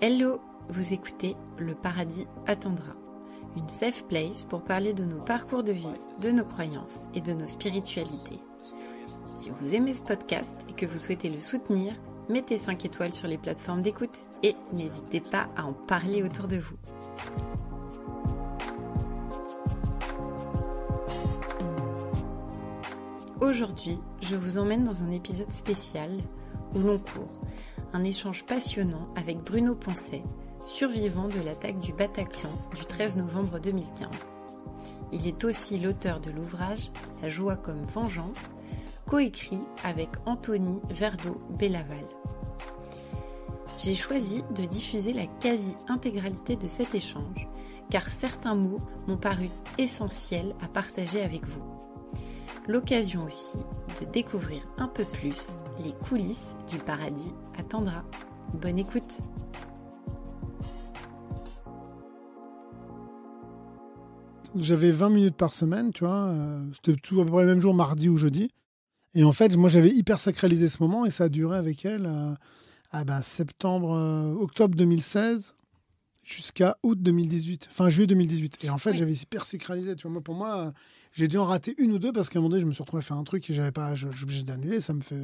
Hello, vous écoutez Le Paradis attendra, une safe place pour parler de nos parcours de vie, de nos croyances et de nos spiritualités. Si vous aimez ce podcast et que vous souhaitez le soutenir, mettez 5 étoiles sur les plateformes d'écoute et n'hésitez pas à en parler autour de vous. Aujourd'hui, je vous emmène dans un épisode spécial où l'on court un échange passionnant avec Bruno Poncet, survivant de l'attaque du Bataclan du 13 novembre 2015. Il est aussi l'auteur de l'ouvrage La joie comme vengeance, coécrit avec Anthony Verdeau-Bellaval. J'ai choisi de diffuser la quasi-intégralité de cet échange, car certains mots m'ont paru essentiels à partager avec vous. L'occasion aussi de découvrir un peu plus les coulisses du paradis attendra. Bonne écoute. J'avais 20 minutes par semaine, tu vois. C'était toujours à peu près le même jour, mardi ou jeudi. Et en fait, moi, j'avais hyper sacralisé ce moment et ça a duré avec elle octobre 2016 jusqu'à août 2018, fin juillet 2018. Et en fait, j'avais hyper sacralisé. Tu vois, pour moi, j'ai dû en rater une ou deux parce qu'à un moment donné, je me suis retrouvé à faire un truc et je suis obligé d'annuler. C'était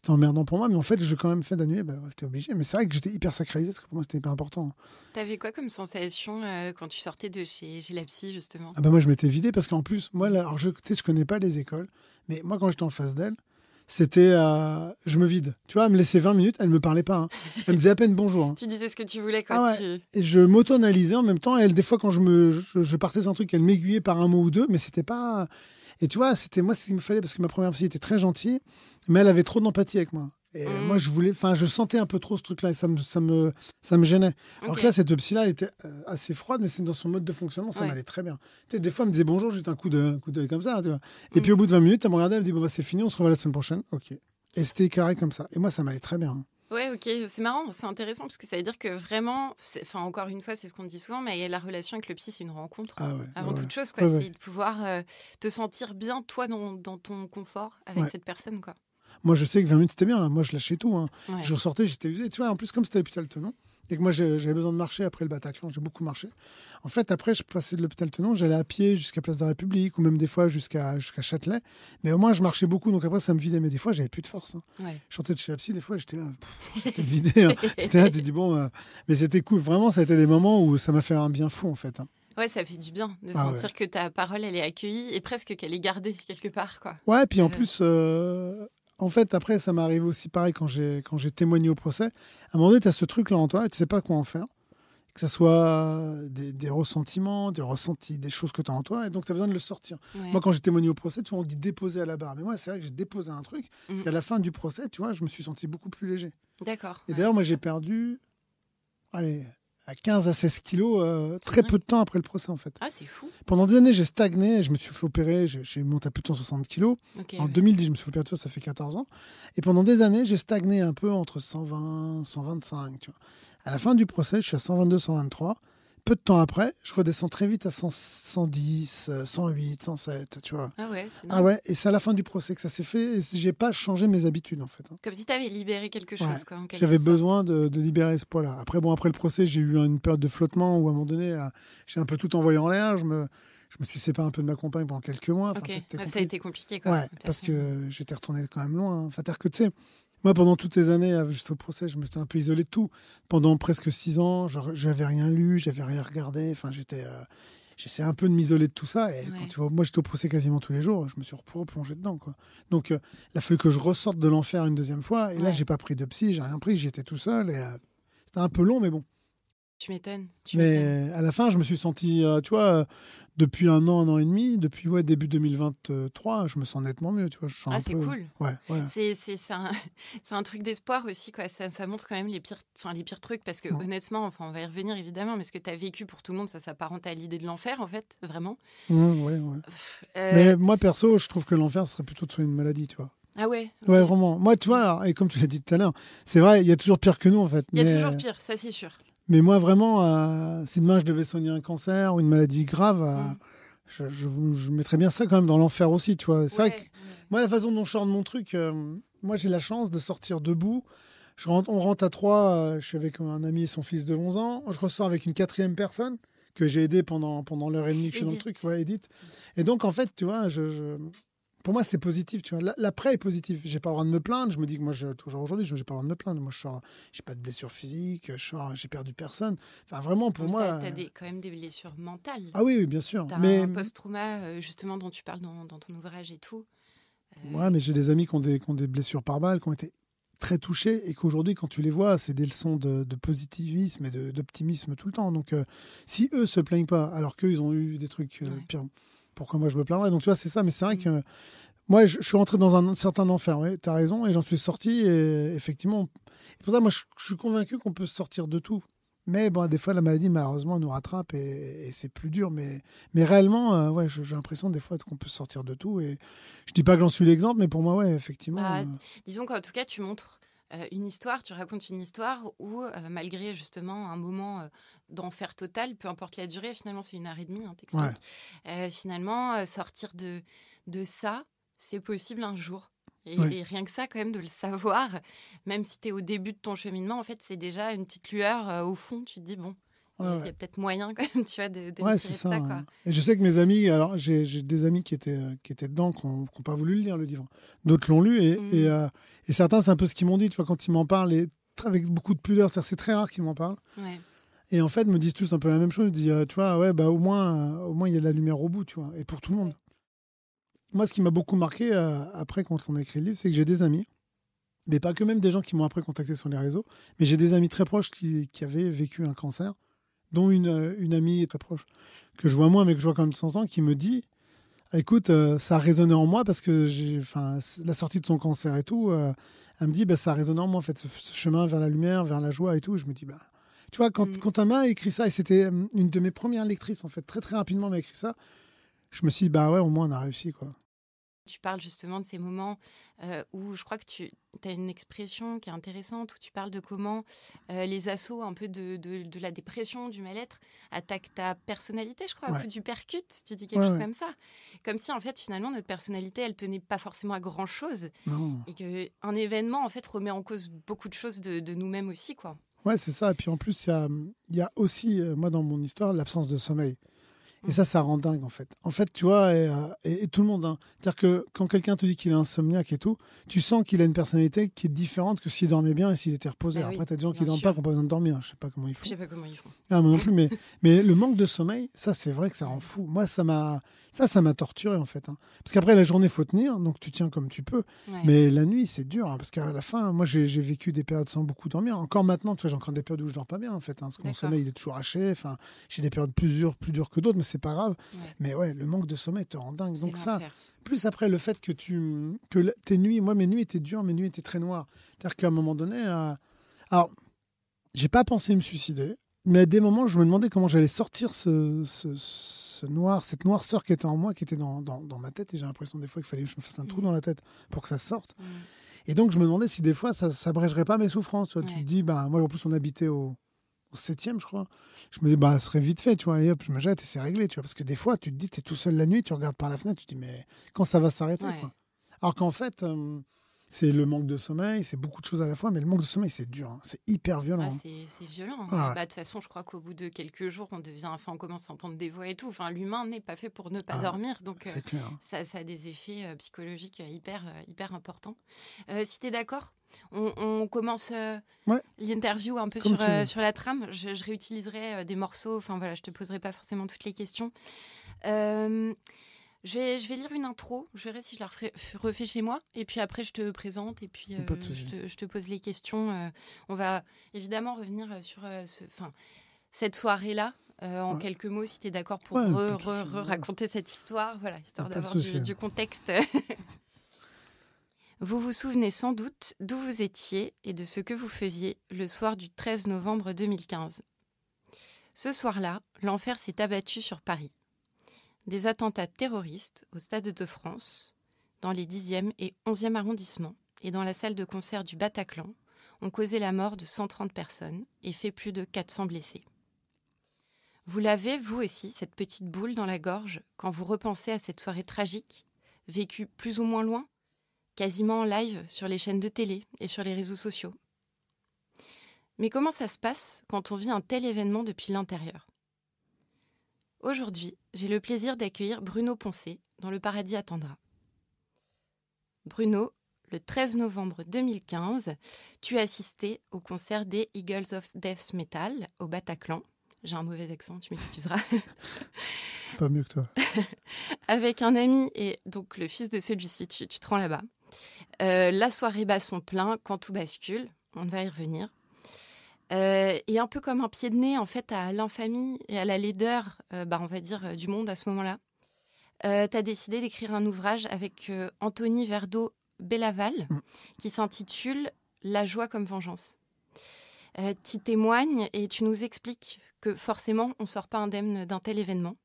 emmerdant pour moi. Mais en fait, j'ai quand même fait d'annuler. C'était obligé. Mais c'est vrai que j'étais hyper sacralisé parce que pour moi, c'était hyper important. T'avais quoi comme sensation quand tu sortais de chez la psy, justement ? Moi, je m'étais vidé parce qu'en plus, moi, là, alors je connais pas les écoles, mais moi, quand j'étais en face d'elle, c'était je me vide. Tu vois, elle me laissait 20 minutes, elle me parlait pas. Hein. Elle me disait à peine bonjour. Hein. Tu disais ce que tu voulais quand Et je m'auto-analysais en même temps. Et elle, des fois, quand je partais sur un truc, elle m'aiguillait par un mot ou deux, mais c'était pas. Et tu vois, c'était moi ce qu'il me fallait parce que ma première psy était très gentille, mais elle avait trop d'empathie avec moi. Et moi, je sentais un peu trop ce truc-là et ça me gênait. Okay. Alors que là, cette psy-là, elle était assez froide, mais c'est dans son mode de fonctionnement, ça m'allait très bien. Tu sais, des fois, elle me disait bonjour, juste un coup d'œil comme ça. Tu vois. Et puis, au bout de 20 minutes, elle me regardait, elle me dit c'est fini, on se revoit la semaine prochaine. Ok. Et c'était carré comme ça. Et moi, ça m'allait très bien. Ouais, ok, c'est marrant, c'est intéressant parce que ça veut dire que vraiment, encore une fois, c'est ce qu'on dit souvent, mais la relation avec le psy, c'est une rencontre avant toute chose, quoi. C'est de pouvoir te sentir bien, toi, dans ton confort avec cette personne, quoi. Moi, je sais que 20 minutes, c'était bien. Moi, je lâchais tout. Hein. Ouais. Je ressortais, j'étais usé. Tu vois, en plus, comme c'était à l'hôpital Tenon, et que moi, j'avais besoin de marcher après le Bataclan, j'ai beaucoup marché. En fait, après, je passais de l'hôpital Tenon, j'allais à pied jusqu'à Place de la République, ou même des fois jusqu'à Châtelet. Mais au moins, je marchais beaucoup, donc après, ça me vidait. Mais des fois, j'avais plus de force. Hein. Ouais. Je sortais de chez la psy, des fois, j'étais là, j'étais vidé. Hein. J'étais là, tu te dis, mais c'était cool. Vraiment, ça a été des moments où ça m'a fait un bien fou, en fait. Hein. Ouais, ça fait du bien de sentir que ta parole, elle est accueillie et presque qu'elle est gardée quelque part, quoi. Ouais, puis en plus... En fait, après, ça m'est arrivé aussi pareil quand j'ai témoigné au procès. À un moment donné, tu as ce truc-là en toi et tu ne sais pas quoi en faire. Que ce soit des ressentiments, des ressentis, des choses que tu as en toi. Et donc, tu as besoin de le sortir. Ouais. Moi, quand j'ai témoigné au procès, tu vois, on dit déposer à la barre. Mais moi, c'est vrai que j'ai déposé un truc. Parce qu'à la fin du procès, tu vois, je me suis senti beaucoup plus léger. D'accord. Et d'ailleurs, moi, j'ai perdu... à 15 à 16 kilos, très peu de temps après le procès, en fait. Ah, c'est fou. Pendant des années, j'ai stagné, je me suis fait opérer, j'ai monté à plus de 160 kilos. Okay, en 2010, je me suis fait opérer, ça fait 14 ans. Et pendant des années, j'ai stagné un peu entre 120, 125, tu vois. À la fin du procès, je suis à 122, 123. Peu de temps après, je redescends très vite à 110, 108, 107, tu vois. Ah ouais, c'est ouais, et c'est à la fin du procès que ça s'est fait. Et j'ai pas changé mes habitudes, en fait. Hein. Comme si tu avais libéré quelque chose, quoi. J'avais besoin de libérer ce poids-là. Après le procès, j'ai eu une période de flottement où, à un moment donné, j'ai un peu tout envoyé en l'air. Je me suis séparé un peu de ma compagne pendant quelques mois. Enfin, ça a été compliqué, quoi. Ouais, parce que j'étais retourné quand même loin. Enfin, c'est-à-dire que, tu sais... Moi, pendant toutes ces années, juste au procès, je me suis un peu isolé de tout. Pendant presque 6 ans, j'avais rien lu, j'avais rien regardé. Enfin, j'essayais un peu de m'isoler de tout ça. Et quand tu vois, moi, j'étais au procès quasiment tous les jours. Je me suis replongé dedans, quoi. Donc, il a fallu que je ressorte de l'enfer une deuxième fois. Et là, j'ai pas pris de psy, j'ai rien pris. J'étais tout seul. Et c'était un peu long, mais bon. Tu m'étonnes. Mais à la fin, je me suis senti, tu vois, depuis un an et demi, depuis début 2023, je me sens nettement mieux, tu vois. C'est cool. Ouais. C'est un truc d'espoir aussi, quoi. Ça montre quand même les pires trucs, parce que honnêtement, on va y revenir évidemment, mais ce que tu as vécu pour tout le monde, ça s'apparente à l'idée de l'enfer, en fait, vraiment. Ouais. Mais moi, perso, je trouve que l'enfer, ce serait plutôt de soigner une maladie, tu vois. Ah ouais. Okay. Ouais, vraiment. Moi, tu vois, et comme tu l'as dit tout à l'heure, c'est vrai, il y a toujours pire que nous, en fait. Il y a toujours pire, ça c'est sûr. Mais moi, vraiment, si demain je devais soigner un cancer ou une maladie grave, je mettrais bien ça quand même dans l'enfer aussi, tu vois. C'est vrai que moi, la façon dont je sors de mon truc, moi, j'ai la chance de sortir debout On rentre à 3, je suis avec un ami et son fils de 11 ans. Je ressors avec une 4e personne que j'ai aidée pendant l'heure et demie que je suis dans le truc. Ouais, Edith. Et donc, en fait, tu vois, pour moi, c'est positif. Tu vois. L'après est positif. J'ai pas le droit de me plaindre. Je me dis que moi, toujours aujourd'hui, j'ai pas le droit de me plaindre. Moi, j'ai pas de blessure physique. J'ai perdu personne. Enfin, vraiment, pour moi. T'as quand même des blessures mentales. Ah oui, bien sûr. T'as un post-trauma, justement, dont tu parles dans ton ouvrage et tout. Ouais, mais j'ai des amis qui ont des blessures par balle, qui ont été très touchés et qu'aujourd'hui, quand tu les vois, c'est des leçons de positivisme et d'optimisme tout le temps. Donc, si eux se plaignent pas, alors qu'eux, ils ont eu des trucs pires, pourquoi moi je me plaindrais? Donc, tu vois, c'est ça. Mais c'est vrai que moi, je suis rentré dans un certain enfer. Ouais, tu as raison, et j'en suis sorti. Et effectivement, c'est pour ça, moi, je suis convaincu qu'on peut sortir de tout. Mais bon, des fois, la maladie, malheureusement, nous rattrape et c'est plus dur. Mais réellement, ouais, j'ai l'impression des fois qu'on peut sortir de tout. Et je dis pas que j'en suis l'exemple, mais pour moi, ouais, effectivement. Disons qu'en tout cas, tu montres une histoire, tu racontes une histoire où, malgré justement un moment d'enfer total, peu importe la durée, finalement, c'est 1h30, hein, t'expliques. Ouais. Finalement, sortir de ça, c'est possible un jour. Et rien que ça, quand même, de le savoir, même si tu es au début de ton cheminement, en fait, c'est déjà une petite lueur au fond. Tu te dis, bon, il y a peut-être moyen, quand même, tu vois, de tirer de ça. Quoi. Et je sais que mes amis, alors j'ai des amis qui étaient dedans, qui n'ont pas voulu le lire, le livre. D'autres l'ont lu, et certains, c'est un peu ce qu'ils m'ont dit, tu vois, quand ils m'en parlent, et avec beaucoup de pudeur, c'est très rare qu'ils m'en parlent. Ouais. Et en fait, ils me disent tous un peu la même chose. Ils disent, tu vois, ouais, bah, au moins, il y a de la lumière au bout, tu vois, et pour tout le monde. Moi, ce qui m'a beaucoup marqué après, quand on a écrit le livre, c'est que j'ai des amis, mais pas que, même des gens qui m'ont après contacté sur les réseaux, mais j'ai des amis très proches qui avaient vécu un cancer, dont une amie très proche, que je vois moins, mais que je vois quand même de temps en temps, qui me dit, écoute, ça a résonné en moi parce que la sortie de son cancer et tout, elle me dit, ça a résonné en moi, en fait, ce chemin vers la lumière, vers la joie et tout. Et je me dis, tu vois, quand elle m'a écrit ça, et c'était une de mes premières lectrices, en fait, très très rapidement, elle m'a écrit ça, je me suis dit, ouais, au moins on a réussi, quoi. Tu parles justement de ces moments où je crois que tu as une expression qui est intéressante, où tu parles de comment les assauts un peu de la dépression, du mal-être, attaquent ta personnalité, je crois, où tu percutes, tu dis quelque chose comme ça. Comme si, en fait, finalement, notre personnalité, elle tenait pas forcément à grand-chose. Non. Et qu'un événement, en fait, remet en cause beaucoup de choses de nous-mêmes aussi, quoi. Ouais, c'est ça. Et puis en plus, il y a aussi, moi, dans mon histoire, l'absence de sommeil. Et ça rend dingue, en fait. En fait, tu vois, et tout le monde. Hein. C'est-à-dire que quand quelqu'un te dit qu'il est insomniaque et tout, tu sens qu'il a une personnalité qui est différente que s'il dormait bien et s'il était reposé. Après, tu as des gens qui ne dorment pas, qui n'ont pas besoin de dormir. Je ne sais pas comment ils font. Je ne sais pas comment ils font. Ah, moi non plus, mais le manque de sommeil, ça, c'est vrai que ça rend fou. Moi, ça m'a torturé, en fait. Hein. Parce qu'après, la journée, il faut tenir, donc tu tiens comme tu peux. Ouais. Mais la nuit, c'est dur. Hein, parce qu'à la fin, moi, j'ai vécu des périodes sans beaucoup dormir. Encore maintenant, tu vois, j'ai encore des périodes où je ne dors pas bien, en fait. Hein, parce que mon sommeil, il est toujours haché. Enfin, j'ai des périodes plus dures que d'autres, mais c'est pas grave. Ouais. Mais ouais, le manque de sommeil te rend dingue. Donc ça, plus après, le fait que tes nuits, moi, mes nuits étaient dures, mes nuits étaient très noires. C'est-à-dire qu'à un moment donné, alors, j'ai pas pensé me suicider. Mais à des moments, je me demandais comment j'allais sortir cette noirceur qui était en moi, qui était dans ma tête. Et j'ai l'impression des fois qu'il fallait que je me fasse un trou dans la tête pour que ça sorte. Et donc, je me demandais si des fois, ça abrégerait pas mes souffrances. Tu vois. Tu te dis, moi, en plus, on habitait au 7e, je crois. Je me dis, ça serait vite fait, tu vois. Et hop, je me jette et c'est réglé, tu vois. Parce que des fois, tu te dis, tu es tout seul la nuit, tu regardes par la fenêtre, tu te dis, mais quand ça va s'arrêter, quoi. Alors qu'en fait... c'est le manque de sommeil, c'est beaucoup de choses à la fois, mais le manque de sommeil, c'est dur, hein. C'est hyper violent. C'est violent. De toute façon, je crois qu'au bout de quelques jours, on commence à entendre des voix et tout. Enfin, l'humain n'est pas fait pour ne pas dormir, donc ça a des effets psychologiques hyper importants. Si tu es d'accord, on commence l'interview un peu sur la trame. Je réutiliserai des morceaux. Enfin voilà, je te poserai pas forcément toutes les questions. Je vais lire une intro, je verrai si je la refais chez moi, et puis après je te présente, et puis je te pose les questions. On va évidemment revenir sur cette soirée-là, en quelques mots, si tu es d'accord pour raconter cette histoire, voilà, histoire d'avoir du contexte. Vous vous souvenez sans doute d'où vous étiez et de ce que vous faisiez le soir du 13 novembre 2015. Ce soir-là, l'enfer s'est abattu sur Paris. Des attentats terroristes au Stade de France, dans les 10e et 11e arrondissements et dans la salle de concert du Bataclan, ont causé la mort de 130 personnes et fait plus de 400 blessés. Vous l'avez, vous aussi, cette petite boule dans la gorge, quand vous repensez à cette soirée tragique, vécue plus ou moins loin, quasiment en live sur les chaînes de télé et sur les réseaux sociaux. Mais comment ça se passe quand on vit un tel événement depuis l'intérieur ? Aujourd'hui, j'ai le plaisir d'accueillir Bruno Poncet dans Le Paradis attendra. Bruno, le 13 novembre 2015, tu as assisté au concert des Eagles of Death Metal au Bataclan. J'ai un mauvais accent, tu m'excuseras. Pas mieux que toi. Avec un ami et donc le fils de celui-ci, tu te rends là-bas. La soirée bat son plein quand tout bascule, on va y revenir. Et un peu comme un pied de nez en fait à l'infamie et à la laideur, on va dire, du monde à ce moment-là. Tu as décidé d'écrire un ouvrage avec Anthony Verdeau-Bellaval qui s'intitule « La joie comme vengeance ». Tu témoignes et tu nous expliques que forcément on ne sort pas indemne d'un tel événement,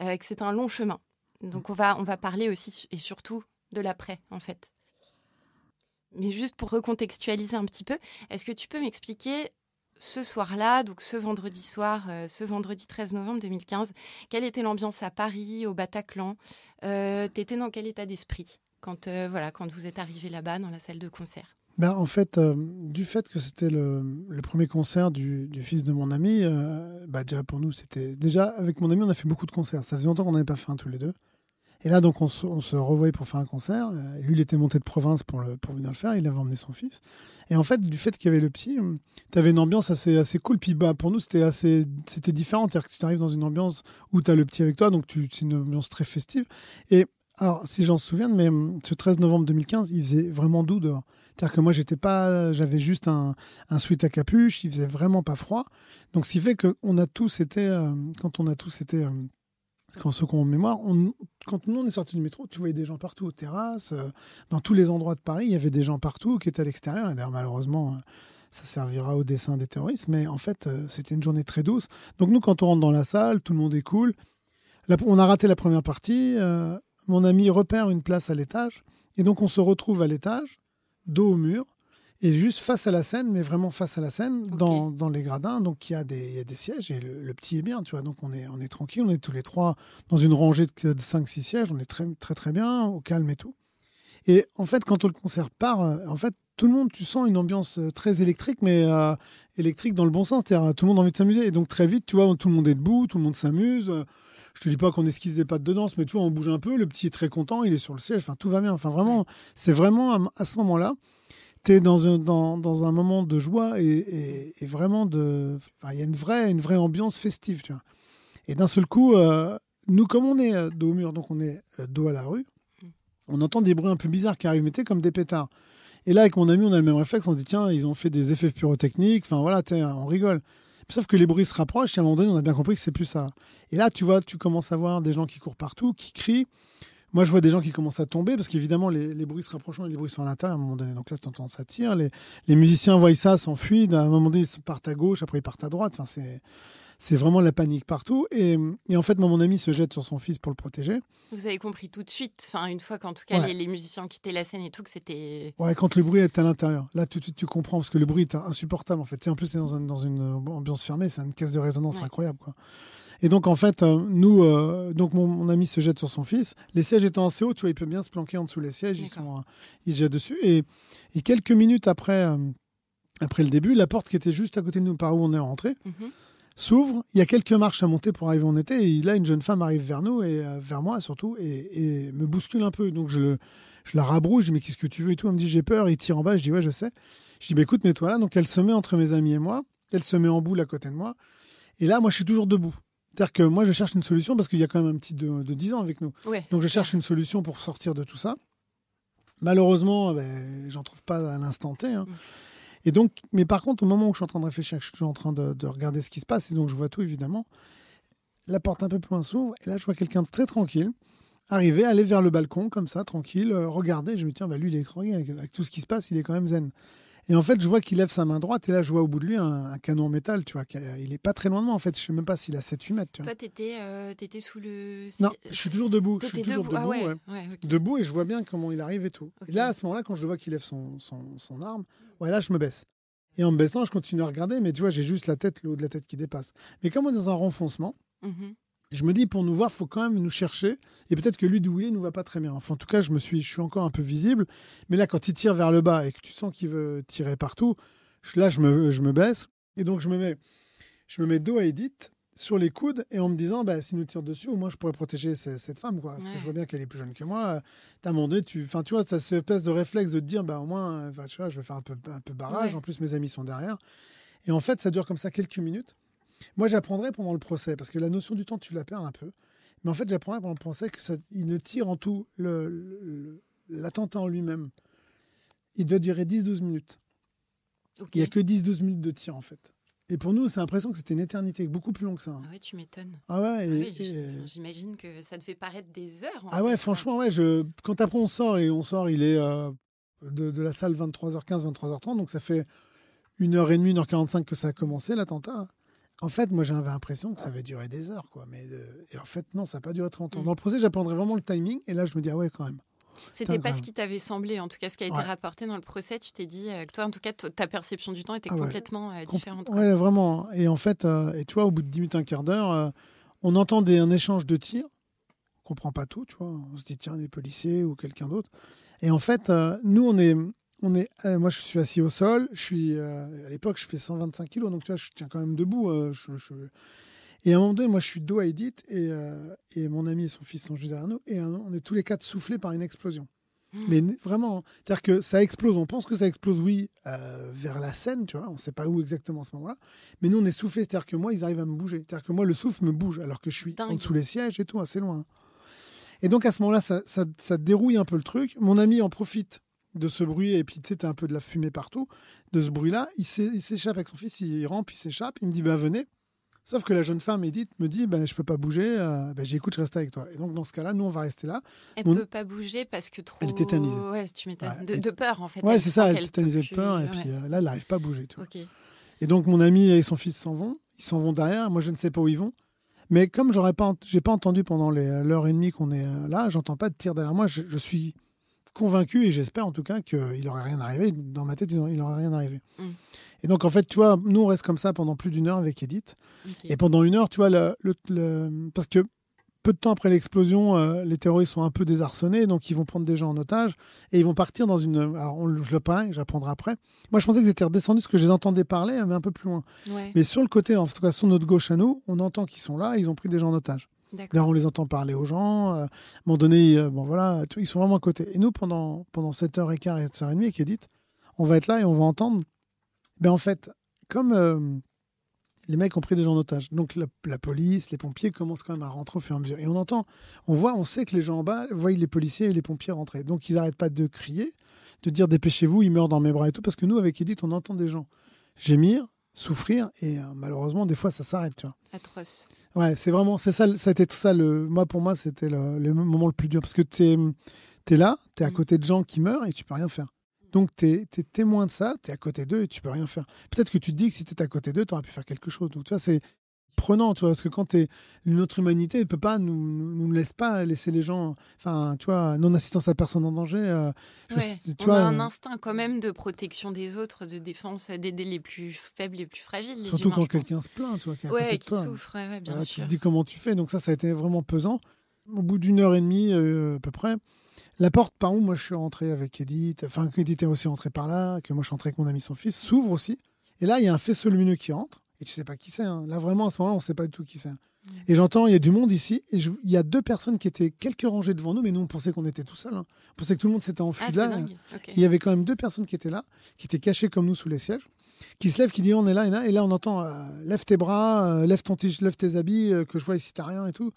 que c'est un long chemin. Donc on va parler aussi et surtout de l'après en fait. Mais juste pour recontextualiser un petit peu, est-ce que tu peux m'expliquer ce soir-là, donc ce vendredi soir, ce vendredi 13 novembre 2015, quelle était l'ambiance à Paris, au Bataclan ? T'étais dans quel état d'esprit quand vous êtes arrivé là-bas dans la salle de concert ? En fait, du fait que c'était le premier concert du fils de mon ami, déjà pour nous, c'était... Déjà, avec mon ami, on a fait beaucoup de concerts. Ça faisait longtemps qu'on n'avait pas fait un tous les deux. Et là, donc, on se revoyait pour faire un concert. Lui, il était monté de province pour venir le faire. Il avait emmené son fils. Et en fait, du fait qu'il y avait le petit, tu avais une ambiance assez cool. Puis pour nous, c'était différent. C'est-à-dire que tu arrives dans une ambiance où tu as le petit avec toi. Donc, c'est une ambiance très festive. Et alors, si j'en souviens, mais ce 13 novembre 2015, il faisait vraiment doux dehors. C'est-à-dire que moi, j'avais juste un sweat à capuche. Il faisait vraiment pas froid. Donc, ce qui fait que quand ceux qui ont en mémoire, quand nous on est sortis du métro, tu voyais des gens partout aux terrasses, dans tous les endroits de Paris, il y avait des gens partout qui étaient à l'extérieur. Et d'ailleurs, malheureusement, ça servira au dessin des terroristes. Mais en fait, c'était une journée très douce. Donc nous, quand on rentre dans la salle, tout le monde est cool. Là, on a raté la première partie. Mon ami repère une place à l'étage. Et donc, on se retrouve à l'étage, dos au mur. Et juste face à la scène, mais vraiment face à la scène, okay. dans les gradins, donc il y a des sièges et le petit est bien, tu vois. Donc on est tranquille, on est tous les trois dans une rangée de 5-6 sièges, on est très, très, très bien, au calme et tout. Et en fait, quand le concert part, en fait, tout le monde, tu sens une ambiance très électrique, mais électrique dans le bon sens, c'est-à-dire tout le monde a envie de s'amuser. Et donc très vite, tu vois, tout le monde est debout, tout le monde s'amuse. Je te dis pas qu'on esquisse des pas de danse, mais tu vois, on bouge un peu, le petit est très content, il est sur le siège, enfin tout va bien. Enfin vraiment, c'est vraiment à ce moment-là. Tu es dans un moment de joie et vraiment il y a une vraie ambiance festive, tu vois. Et d'un seul coup, nous, comme on est dos au mur, donc on est dos à la rue, on entend des bruits un peu bizarres qui arrivent, mais comme des pétards. Et là, avec mon ami, on a le même réflexe, on se dit, tiens, ils ont fait des effets pyrotechniques, enfin voilà, on rigole. Sauf que les bruits se rapprochent et à un moment donné, on a bien compris que c'est plus ça. Et là, tu vois, tu commences à voir des gens qui courent partout, qui crient. Moi, je vois des gens qui commencent à tomber parce qu'évidemment, les bruits se rapprochent et les bruits sont à l'intérieur à un moment donné. Donc là, tu entends ça tire. Les musiciens voient ça, s'enfuient. À un moment donné, ils partent à gauche, après ils partent à droite. Enfin, c'est vraiment la panique partout. Et en fait, mon ami se jette sur son fils pour le protéger. Vous avez compris tout de suite, enfin, une fois qu'en tout cas, les musiciens ont quitté la scène et tout, que c'était... Ouais, quand le bruit est à l'intérieur. Là, tout de suite, tu comprends parce que le bruit est insupportable, en fait. En plus, c'est dans une ambiance fermée. C'est une caisse de résonance incroyable, quoi. Et donc, en fait, donc mon ami se jette sur son fils. Les sièges étant assez hauts, tu vois, il peut bien se planquer en dessous les sièges. Il se jette dessus. Et quelques minutes après le début, la porte qui était juste à côté de nous, par où on est rentré, s'ouvre. Il y a quelques marches à monter pour arriver où on était. Et là, une jeune femme arrive vers nous, et vers moi surtout, et me bouscule un peu. Donc, je la rabrouille. Je dis, mais qu'est-ce que tu veux et tout. Elle me dit, j'ai peur. Il tire en bas. Je dis, ouais, je sais. Je dis, écoute, mets-toi là. Donc, elle se met entre mes amis et moi. Elle se met en boule à côté de moi. Et là, moi, je suis toujours debout. C'est-à-dire que moi, je cherche une solution parce qu'il y a quand même un petit de 10 ans avec nous. Ouais, donc, je cherche une solution pour sortir de tout ça. Malheureusement, j'en trouve pas à l'instant T. Hein. Et donc, mais par contre, au moment où je suis en train de réfléchir, je suis toujours en train de regarder ce qui se passe, et donc je vois tout, évidemment. La porte un peu plus loin s'ouvre, et là, je vois quelqu'un de très tranquille arriver, aller vers le balcon, comme ça, tranquille, regarder. Je me dis, tiens, lui, il est tranquille, avec tout ce qui se passe, il est quand même zen. Et en fait, je vois qu'il lève sa main droite et là, je vois au bout de lui un canon en métal, tu vois. Il est pas très loin de moi, en fait. Je sais même pas s'il a 7-8 mètres, tu vois. Toi, t'étais sous le... Non, je suis toujours debout. Je suis toujours debout, okay. Debout, et je vois bien comment il arrive et tout. Okay. Et là, à ce moment-là, quand je vois qu'il lève son arme, là, je me baisse. Et en me baissant, je continue à regarder, mais tu vois, j'ai juste le haut de la tête qui dépasse. Mais comme on est dans un renfoncement, je me dis, pour nous voir, il faut quand même nous chercher. Et peut-être que lui, d'où il est, ne nous va pas très bien. Enfin, en tout cas, je suis encore un peu visible. Mais là, quand il tire vers le bas et que tu sens qu'il veut tirer partout, Là, je me baisse. Et donc, je me mets dos à Edith sur les coudes et en me disant, s'il nous tire dessus, au moins, je pourrais protéger cette femme, quoi. Parce que je vois bien qu'elle est plus jeune que moi. T'as demandé, tu vois, tu as cette espèce de réflexe de te dire, au moins, tu vois, je vais faire un peu barrage. En plus, mes amis sont derrière. Et en fait, ça dure comme ça quelques minutes. Moi, j'apprendrai pendant le procès, parce que la notion du temps, tu la perds un peu. Mais en fait, j'apprendrai pendant le procès qu'il ne tire en tout l'attentat en lui-même. Il doit durer 10-12 minutes. Okay. Il n'y a que 10-12 minutes de tir, en fait. Et pour nous, c'est l'impression que c'était une éternité, beaucoup plus long que ça. Ah ouais, tu m'étonnes. Ah ouais. J'imagine que ça devait paraître des heures. Ah ouais, franchement, ouais. Quand après on sort, il est de la salle 23h15, 23h30, donc ça fait 1h30, 1h45 que ça a commencé, l'attentat. En fait, moi, j'avais l'impression que ça avait duré des heures, quoi. Et en fait, non, ça n'a pas duré très longtemps. Dans le procès, j'apprendrais vraiment le timing, et là, je me dis, ah ouais, quand même. C'était pas ce qui t'avait semblé, en tout cas, ce qui a été rapporté dans le procès. Tu t'es dit que toi, en tout cas, ta perception du temps était complètement différente. Ouais, vraiment. Et en fait, tu vois, au bout de 10 minutes, un quart d'heure, on entend un échange de tirs. On comprend pas tout, tu vois. On se dit, tiens, des policiers ou quelqu'un d'autre. Et en fait, nous, moi, je suis assis au sol. À l'époque, je fais 125 kilos, donc tu vois, je tiens quand même debout. Et à un moment donné, moi, je suis dos à Edith et mon ami et son fils sont juste derrière nous. Et on est tous les quatre soufflés par une explosion. Mais vraiment, c'est-à-dire que ça explose. On pense que ça explose, vers la Seine, tu vois. On ne sait pas où exactement à ce moment-là. Mais nous, on est soufflés. C'est-à-dire que moi, ils arrivent à me bouger. C'est-à-dire que moi, le souffle me bouge alors que je suis en dessous les sièges et tout, assez loin. Et donc, à ce moment-là, ça dérouille un peu le truc. Mon ami en profite de ce bruit, et puis tu sais, t'as un peu de la fumée partout, de ce bruit-là. Il s'échappe avec son fils, il rampe, il s'échappe. Il me dit, venez. Sauf que la jeune femme, Edith, me dit, je peux pas bouger, j'écoute, je reste avec toi. Et donc, dans ce cas-là, nous, on va rester là. Elle peut pas bouger parce que trop... Elle est tétanisée. Ouais, tu m'étonnes. De peur, en fait. Ouais, c'est ça, elle est tétanisée de peur, et puis là, elle n'arrive pas à bouger. Tu vois. Et donc, mon ami et son fils s'en vont. Ils s'en vont derrière. Moi, je ne sais pas où ils vont. Mais comme j'ai pas entendu pendant l'heure et demie qu'on est là, j'entends pas de tir derrière moi. Je suis convaincu, et j'espère en tout cas, qu'il n'aurait rien arrivé. Dans ma tête, il n'aurait rien arrivé. Et donc, en fait, tu vois, nous, on reste comme ça pendant plus d'1 heure avec Edith. Okay. Et pendant 1 heure, tu vois, parce que peu de temps après l'explosion, les terroristes sont un peu désarçonnés, donc ils vont prendre des gens en otage et ils vont partir dans une... Alors, j'apprendrai après. Moi, je pensais qu'ils étaient redescendus parce que je les entendais parler, mais un peu plus loin. Ouais. Mais sur le côté, en tout cas, sur notre gauche à nous, on entend qu'ils sont là et ils ont pris des gens en otage. D'ailleurs, on les entend parler aux gens. À un moment donné, ils sont vraiment à côté. Et nous, pendant 7h15 et 7h30 avec Edith, on va être là et on va entendre. En fait, comme les mecs ont pris des gens en otage, donc la police, les pompiers commencent quand même à rentrer au fur et à mesure. Et on sait que les gens en bas voient les policiers et les pompiers rentrer. Donc ils n'arrêtent pas de crier, de dire dépêchez-vous, il meurt dans mes bras et tout, parce que nous, avec Edith, on entend des gens gémir, souffrir, et malheureusement, des fois, ça s'arrête, tu vois. Atroce. Ouais, c'est ça, ça a été ça, pour moi, c'était le moment le plus dur, parce que t'es là, t'es à côté de gens qui meurent et tu peux rien faire. Donc, tu es témoin de ça, tu es à côté d'eux et tu peux rien faire. Peut-être que tu te dis que si tu étais à côté d'eux, tu aurais pu faire quelque chose. Donc, tu vois, c'est prenant, tu vois, parce que quand notre humanité ne peut pas, nous laisse pas laisser les gens, enfin, tu vois, non-assistance à personne en danger. On a un instinct quand même de protection des autres, de défense, d'aider les plus faibles, les plus fragiles. Les Surtout humains, quand quelqu'un se plaint, tu vois, qui souffre, bien sûr. Tu te dis comment tu fais. Donc, ça a été vraiment pesant. Au bout d'1 heure et demie, à peu près, la porte par où moi je suis rentré avec Edith, enfin qu'Edith est aussi rentrée par là, que moi je suis rentré avec mon ami son fils, s'ouvre aussi. Et là, il y a un faisceau lumineux qui entre. Et tu sais pas qui c'est. Hein. Là, vraiment, à ce moment-là, on ne sait pas du tout qui c'est. Et j'entends, il y a du monde ici. Et il y a 2 personnes qui étaient quelques rangées devant nous, mais nous, on pensait qu'on était tout seuls. Hein. On pensait que tout le monde s'était enfui de là. Okay. Il y avait quand même 2 personnes qui étaient là, qui étaient cachées comme nous sous les sièges, qui se lèvent, qui disent on est là, et là, on entend lève tes bras, lève tes habits, que je vois ici, t'as rien et tout.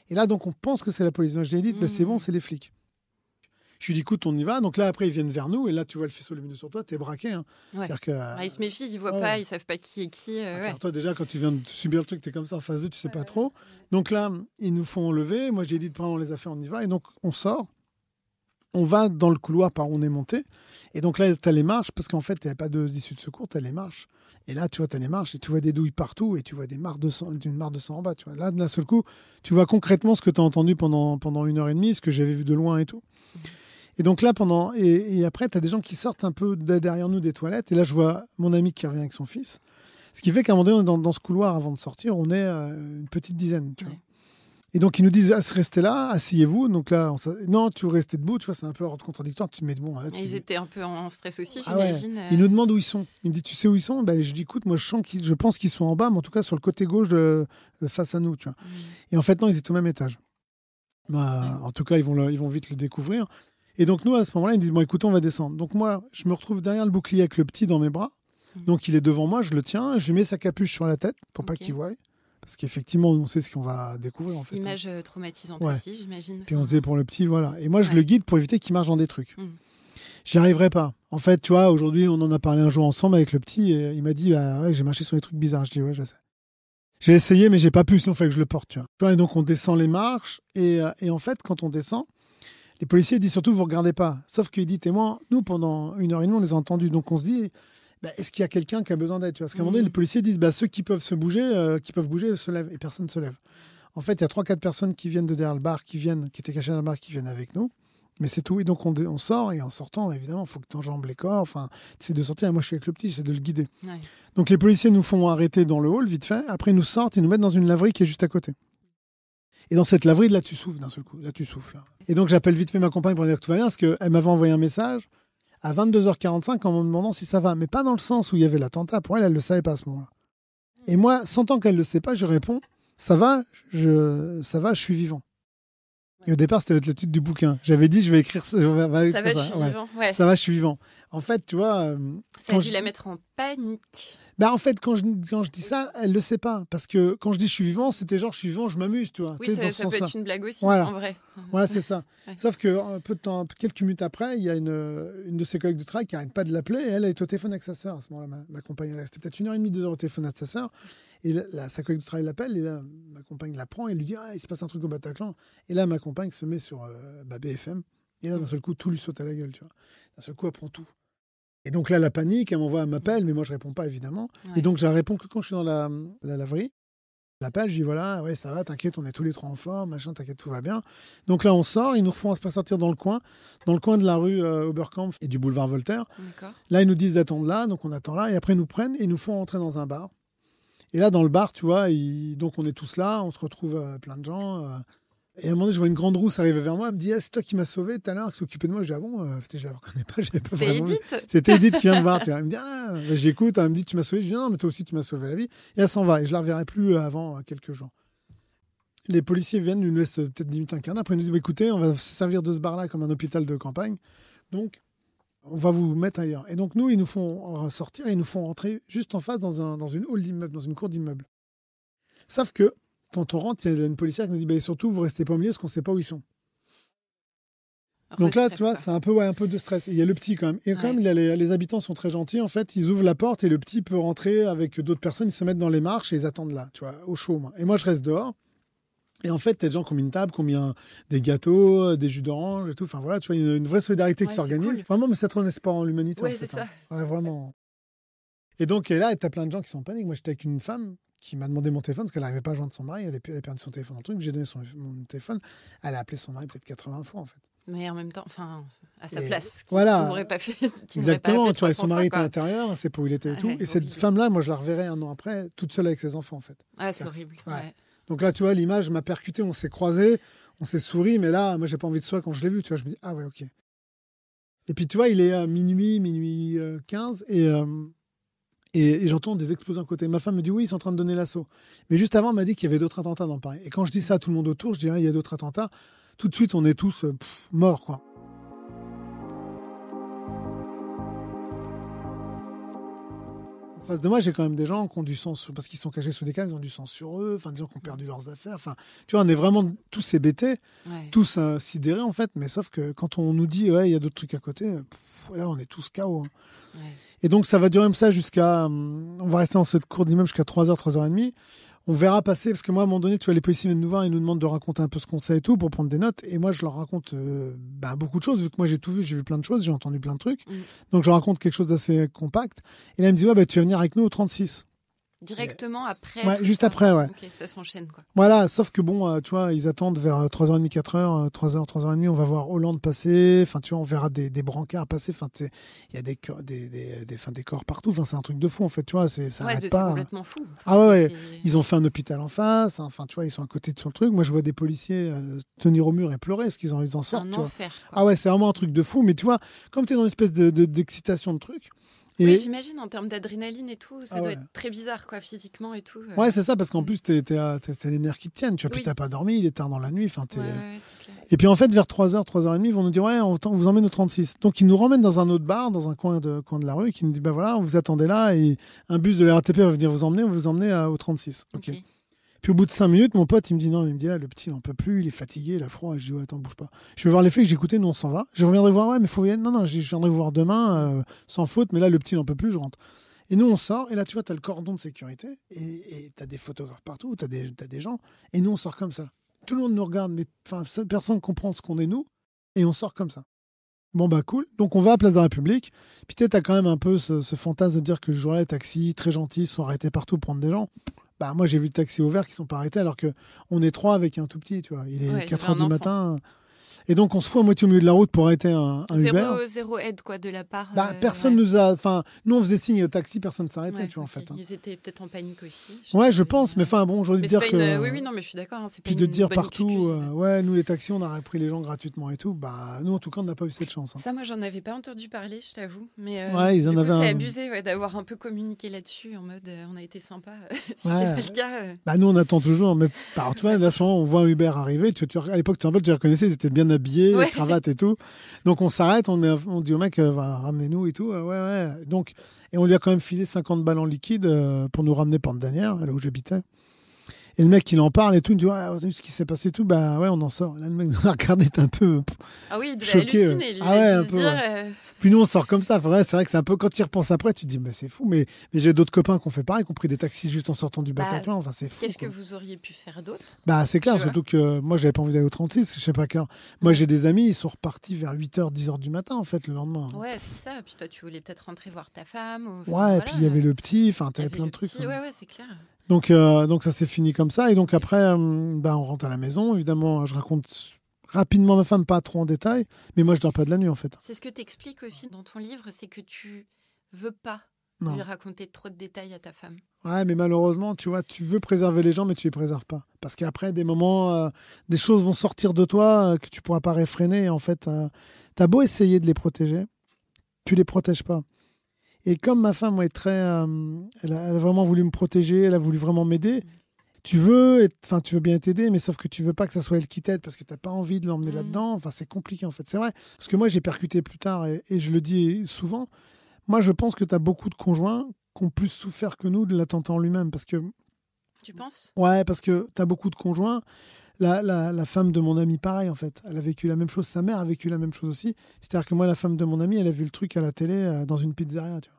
Et là, donc, on pense que c'est la police. Donc, je lui ai dit, c'est bon, c'est les flics. Je lui dis, écoute, on y va. Donc là, après, ils viennent vers nous. Et là, tu vois le faisceau lumineux sur toi, t'es braqué. Hein. Ouais. Ils se méfient, ils voient pas, ils savent pas qui est qui. Toi, déjà, quand tu viens de subir le truc, t'es comme ça en face d'eux, tu sais pas trop. Donc là, ils nous font enlever. Moi, j'ai dit de prendre les affaires, on y va. Et donc, on sort. On va dans le couloir par où on est monté. Et donc là, t'as les marches, parce qu'en fait, il n'y avait pas d'issue de secours, t'as les marches. Et là, tu vois, t'as les marches et tu vois des douilles partout et tu vois une mare de sang en bas. Tu vois. Là, d'un seul coup, tu vois concrètement ce que tu as entendu pendant 1 heure et demie, ce que j'avais vu de loin et tout. Et donc là, et après, tu as des gens qui sortent un peu derrière nous des toilettes. Et là, je vois mon ami qui revient avec son fils. Ce qui fait qu'à un moment donné, dans ce couloir, avant de sortir, on est une petite dizaine. Tu vois. Et donc, ils nous disent, restez là, asseyez-vous. Donc là, non, tu restes debout. Tu vois, c'est un peu ordre contradictoire. Tu te mets bon. Là, Ils étaient un peu en stress aussi, ouais. j'imagine. Ils nous demandent où ils sont. Il me dit, tu sais où ils sont? Je dis, écoute, moi, je pense qu'ils sont en bas, mais en tout cas, sur le côté gauche, face à nous, tu vois. Et en fait, non, ils étaient au même étage. En tout cas, ils vont vite le découvrir. Et donc, nous, à ce moment-là, ils me disent, bon, écoute, on va descendre. Donc, moi, je me retrouve derrière le bouclier avec le petit dans mes bras. Donc, il est devant moi, je le tiens, je lui mets sa capuche sur la tête pour pas qu'il voie. Parce qu'effectivement, on sait ce qu'on va découvrir, en fait. Image traumatisante aussi, j'imagine. Puis on se dit pour le petit, voilà. Et moi, je le guide pour éviter qu'il marche dans des trucs. J'y arriverai pas. En fait, tu vois, aujourd'hui, on en a parlé un jour ensemble avec le petit et il m'a dit, j'ai marché sur des trucs bizarres. Je dis, ouais, je sais. J'ai essayé, mais j'ai pas pu, sinon il fallait que je le porte, tu vois. Et donc, on descend les marches et en fait, quand on descend, les policiers disent surtout, vous regardez pas. Sauf qu'il dit, témoin, nous, pendant 1h30, on les a entendus. Donc, on se dit, est-ce qu'il y a quelqu'un qui a besoin d'aide, tu vois? Parce qu'à un moment donné, les policiers disent, ceux qui peuvent bouger, se lèvent et personne ne se lève. En fait, il y a 3-4 personnes qui viennent de derrière le bar, qui étaient cachées dans le bar, qui viennent avec nous. Mais c'est tout. Et donc, on sort. Et en sortant, évidemment, il faut que tu enjambes les corps. Enfin, tu essaies de sortir. Et moi, je suis avec le petit, j'essaie de le guider. Ouais. Donc, les policiers nous font arrêter dans le hall, vite fait. Après, ils nous sortent. Ils nous mettent dans une laverie qui est juste à côté. Et dans cette laverie, là, tu souffles d'un seul coup. Là, tu souffles. Là. Et donc, j'appelle vite fait ma compagne pour dire que tout va bien. Parce qu'elle m'avait envoyé un message à 22h45 en me demandant si ça va. Mais pas dans le sens où il y avait l'attentat. Pour elle, elle ne le savait pas à ce moment-là. Et moi, sentant qu'elle ne le sait pas, je réponds, ça va, je suis vivant. Et au départ, c'était le titre du bouquin. J'avais dit, je vais écrire ça. Ça va, je suis vivant. Ouais. Ça va, je suis vivant. En fait, tu vois... ça a dû la mettre en panique. En fait, quand je dis ça, elle ne le sait pas. Parce que quand je dis je suis vivant, c'était genre je suis vivant, je m'amuse, tu vois. Oui, ça peut être une blague aussi, voilà. en vrai. Voilà, c'est ça. Ouais. Sauf que quelques minutes après, il y a une de ses collègues de travail qui n'arrête pas de l'appeler. Et elle est au téléphone avec sa sœur. À ce moment-là, ma compagne, elle restait peut-être 1h30, 2 heures au téléphone avec sa sœur. Et là, sa collègue de travail l'appelle. Et là, ma compagne la prend et lui dit, il se passe un truc au Bataclan. Et là, ma compagne se met sur BFM. Et là, d'un seul coup, tout lui saute à la gueule, tu vois. D'un seul coup, elle prend tout. Et donc là, la panique, elle m'appelle, mais moi, je ne réponds pas, évidemment. Ouais. Et donc, je réponds que quand je suis dans la laverie. Je l'appelle, je dis voilà, ouais, ça va, t'inquiète, on est tous les trois en forme, machin, t'inquiète, tout va bien. Donc là, on sort, ils nous refont pas sortir dans le coin de la rue Oberkampf et du boulevard Voltaire. D'accord. Là, ils nous disent d'attendre là, donc on attend là, et après, ils nous prennent et ils nous font rentrer dans un bar. Et là, dans le bar, tu vois, donc on est tous là, on se retrouve plein de gens. Et à un moment donné, je vois une grande rousse arriver vers moi. Elle me dit c'est toi qui m'as sauvé tout à l'heure, qui s'occupait de moi. Je dis ah bon, je la reconnais pas, j'avais pas vraiment. C'était Edith qui vient me voir. Tu vois. Elle me dit j'écoute. Elle me dit tu m'as sauvé. Je dis non, mais toi aussi tu m'as sauvé la vie. Et elle s'en va. Et je la reverrai plus avant quelques jours. Les policiers viennent, ils nous laissent peut-être 10 minutes, un quart d'heure. Après ils nous disent écoutez, on va se servir de ce bar-là comme un hôpital de campagne. Donc on va vous mettre ailleurs. Et donc nous, ils nous font sortir, ils nous font rentrer juste en face dans une hall d'immeuble, dans une cour d'immeuble. Sauf que quand on rentre, il y a une policière qui nous dit surtout, vous restez pas au milieu parce qu'on ne sait pas où ils sont. Donc là, tu vois, c'est un peu de stress. Et il y a le petit quand même. Et quand même, les habitants sont très gentils. En fait, ils ouvrent la porte et le petit peut rentrer avec d'autres personnes. Ils se mettent dans les marches et ils attendent là, tu vois, au chaud. Et moi, je reste dehors. Et en fait, t'as des gens qui ont mis une table, qui ont mis des gâteaux, des jus d'orange et tout. Enfin voilà, tu vois, une vraie solidarité qui s'organise. Cool. Vraiment, mais ça trône espoir en l'humanité. Oui, en fait, c'est ça. Ouais, vraiment. Et donc, là, t'as plein de gens qui sont en panique. Moi, j'étais avec une femme qui m'a demandé mon téléphone parce qu'elle n'arrivait pas à joindre son mari. Elle avait perdu son téléphone dans le truc. J'ai donné mon téléphone. Elle a appelé son mari peut-être 80 fois, en fait. Mais en même temps, à sa place, qui n'aurait pas fait. Exactement, tu vois, son mari était à l'intérieur, elle sait pas où il était et tout. Et cette femme-là, moi, je la reverrai un an après, toute seule avec ses enfants, en fait. Ah, c'est horrible. Ouais. Donc là, tu vois, l'image m'a percuté, on s'est croisés, on s'est souri, mais là, moi, j'ai pas envie de soi quand je l'ai vu, tu vois. Je me dis, ah ouais, ok. Et puis, tu vois, il est minuit 15, et j'entends des explosions à côté. Ma femme me dit, oui, ils sont en train de donner l'assaut. Mais juste avant, elle m'a dit qu'il y avait d'autres attentats dans Paris. Et quand je dis ça à tout le monde autour, je dis, il y a d'autres attentats. Tout de suite, on est tous morts, quoi. En face de moi, j'ai quand même des gens qui ont du sang parce qu'ils sont cachés sous des caves, ils ont du sang sur eux, des gens qui ont perdu leurs affaires. Enfin, tu vois, on est vraiment tous hébétés, tous sidérés, en fait. Mais sauf que quand on nous dit, il y a d'autres trucs à côté, là, on est tous KO. Hein. Ouais. Et donc, ça va durer comme ça jusqu'à... on va rester dans cette cour d'immeuble jusqu'à 3h, 3h30. On verra passer, parce que moi, à un moment donné, tu vois, les policiers viennent nous voir, ils nous demandent de raconter un peu ce qu'on sait et tout, pour prendre des notes. Et moi, je leur raconte beaucoup de choses, vu que moi, j'ai tout vu, j'ai vu plein de choses, j'ai entendu plein de trucs. Donc, je leur raconte quelque chose d'assez compact. Et là, elle me dit, tu vas venir avec nous au 36. Directement après. Ouais, juste après, ouais. Ok, ça s'enchaîne, quoi. Voilà, sauf que bon, tu vois, ils attendent vers 3h30, 4h, 3h, 3h30, on va voir Hollande passer, enfin, tu vois, on verra des brancards passer, enfin, il y a des corps partout, enfin, c'est un truc de fou, en fait, tu vois, ça arrête pas. C'est complètement fou. Enfin, ah ouais, ils ont fait un hôpital en face, enfin, tu vois, ils sont à côté de son truc. Moi, je vois des policiers tenir au mur et pleurer, parce qu'ils en sortent, un tu vois. enfer, quoi. Ah ouais, c'est vraiment un truc de fou, mais tu vois, comme tu es dans une espèce d'excitation de truc. Oui, j'imagine, en termes d'adrénaline et tout, ça doit ouais. être très bizarre, quoi, physiquement et tout. Ouais, c'est ça, parce qu'en plus, t'as les nerfs qui te tiennent, tu vois, puis t'as pas dormi, il est tard dans la nuit, enfin, ouais, c'est clair. Et puis en fait, vers 3h, 3h30, ils vont nous dire, ouais, on vous emmène au 36. Donc ils nous ramènent dans un autre bar, dans un coin de la rue, qui nous dit, bah voilà, on vous attendait là, et un bus de la RATP va venir vous emmener au 36. Ok. Puis au bout de 5 minutes, mon pote, il me dit, non, il me dit, ah, le petit, il en peut plus, il est fatigué, il a froid. Je dis, ouais, attends, bouge pas. Je vais voir les flics, j'écoutais, nous, on s'en va. Je reviendrai voir, ouais, mais faut venir. Non, je viendrai vous voir demain, sans faute, mais là, le petit, il en peut plus, je rentre. Et nous, on sort, et là, tu vois, t'as le cordon de sécurité, et t'as des photographes partout, t'as des gens, et nous, on sort comme ça. Tout le monde nous regarde, mais personne ne comprend ce qu'on est, nous, et on sort comme ça. Bon, bah, cool. Donc, on va à Place de la République. Puis, tu sais, t'as quand même un peu ce fantasme de dire que le jour-là, les taxis, très gentils, sont arrêtés partout pour prendre des gens. Bah, moi, j'ai vu des taxis ouverts qui sont pas arrêtés, alors qu'on est 3 avec un tout petit, tu vois. Il est 4h du matin. Et donc, on se fout à moitié au milieu de la route pour arrêter un Uber. Zéro aide, quoi, de la part. Personne nous a. Enfin, nous, on faisait signe au taxi, personne ne s'arrêtait, tu vois, en fait. Ils étaient peut-être en panique aussi. Ouais, je pense, mais enfin, bon, j'aurais dû dire que. Oui, non, mais je suis d'accord. Hein, puis de dire partout, ouais, nous, les taxis, on aurait pris les gens gratuitement et tout. Bah, nous, en tout cas, on n'a pas eu cette chance. Hein. Ça, moi, j'en avais pas entendu parler, je t'avoue. Mais ouais, ils en avaient. C'est abusé d'avoir un peu communiqué là-dessus, en mode, on a été sympa. Si c'est pas le cas. Bah, nous, on attend toujours. Mais alors, tu vois, à ce moment, on voit un Uber arriver. À l'époque, tu les reconnaissais, ils étaient bien habillés, cravate et tout. Donc on s'arrête, on dit au mec, ramenez-nous et tout. Ouais. Donc, et on lui a quand même filé 50 balles en liquide pour nous ramener Port-Danière, là où j'habitais. Et le mec, il en parle et tout, il me dit, ouais, t'as vu ce qui s'est passé et tout, bah ouais, on en sort. Là, le mec nous a regardé, était un peu ah oui, il devait choqué. Halluciner, lui. Ah ouais, un peu. Puis nous, on sort comme ça. Enfin, c'est vrai que c'est un peu, quand tu y repenses après, tu te dis, mais c'est fou. Mais j'ai d'autres copains qui ont fait pareil, qui ont pris des taxis juste en sortant du Bataclan. Enfin, c'est fou. Qu'est-ce que vous auriez pu faire d'autre ? Bah, c'est clair, surtout que moi, j'avais pas envie d'aller au 36, je sais pas quelle heure. Moi, j'ai des amis, ils sont repartis vers 8h, 10h du matin, en fait, le lendemain. Ouais, c'est ça. Puis toi, tu voulais peut-être rentrer voir ta femme. Ouais, voilà, et puis il y avait le petit, enfin, t'avais plein de trucs. Ouais, c'est clair. Donc ça s'est fini comme ça. Et donc après, on rentre à la maison. Évidemment, je raconte rapidement ma femme, pas trop en détail. Mais moi, je dors pas de la nuit, en fait. C'est ce que tu expliques aussi dans ton livre, c'est que tu veux pas lui raconter trop de détails à ta femme. Ouais, mais malheureusement, tu vois, tu veux préserver les gens, mais tu les préserves pas. Parce qu'après, des moments, des choses vont sortir de toi que tu pourras pas réfréner. Et en fait, t'as beau essayer de les protéger, tu les protèges pas. Et comme ma femme est très... elle a vraiment voulu me protéger, elle a voulu vraiment m'aider. Tu veux bien t'aider, mais sauf que tu veux pas que ça soit elle qui t'aide parce que t'as pas envie de l'emmener là-dedans. Enfin, c'est compliqué, en fait. C'est vrai. Parce que moi, j'ai percuté plus tard, et je le dis souvent, moi, je pense que tu as beaucoup de conjoints qui ont plus souffert que nous de l'attentat en lui-même. Parce que... Tu penses ? Ouais, parce que tu as beaucoup de conjoints. La femme de mon ami, pareil, en fait. Elle a vécu la même chose. Sa mère a vécu la même chose aussi. C'est-à-dire que moi, la femme de mon ami, elle a vu le truc à la télé dans une pizzeria, tu vois.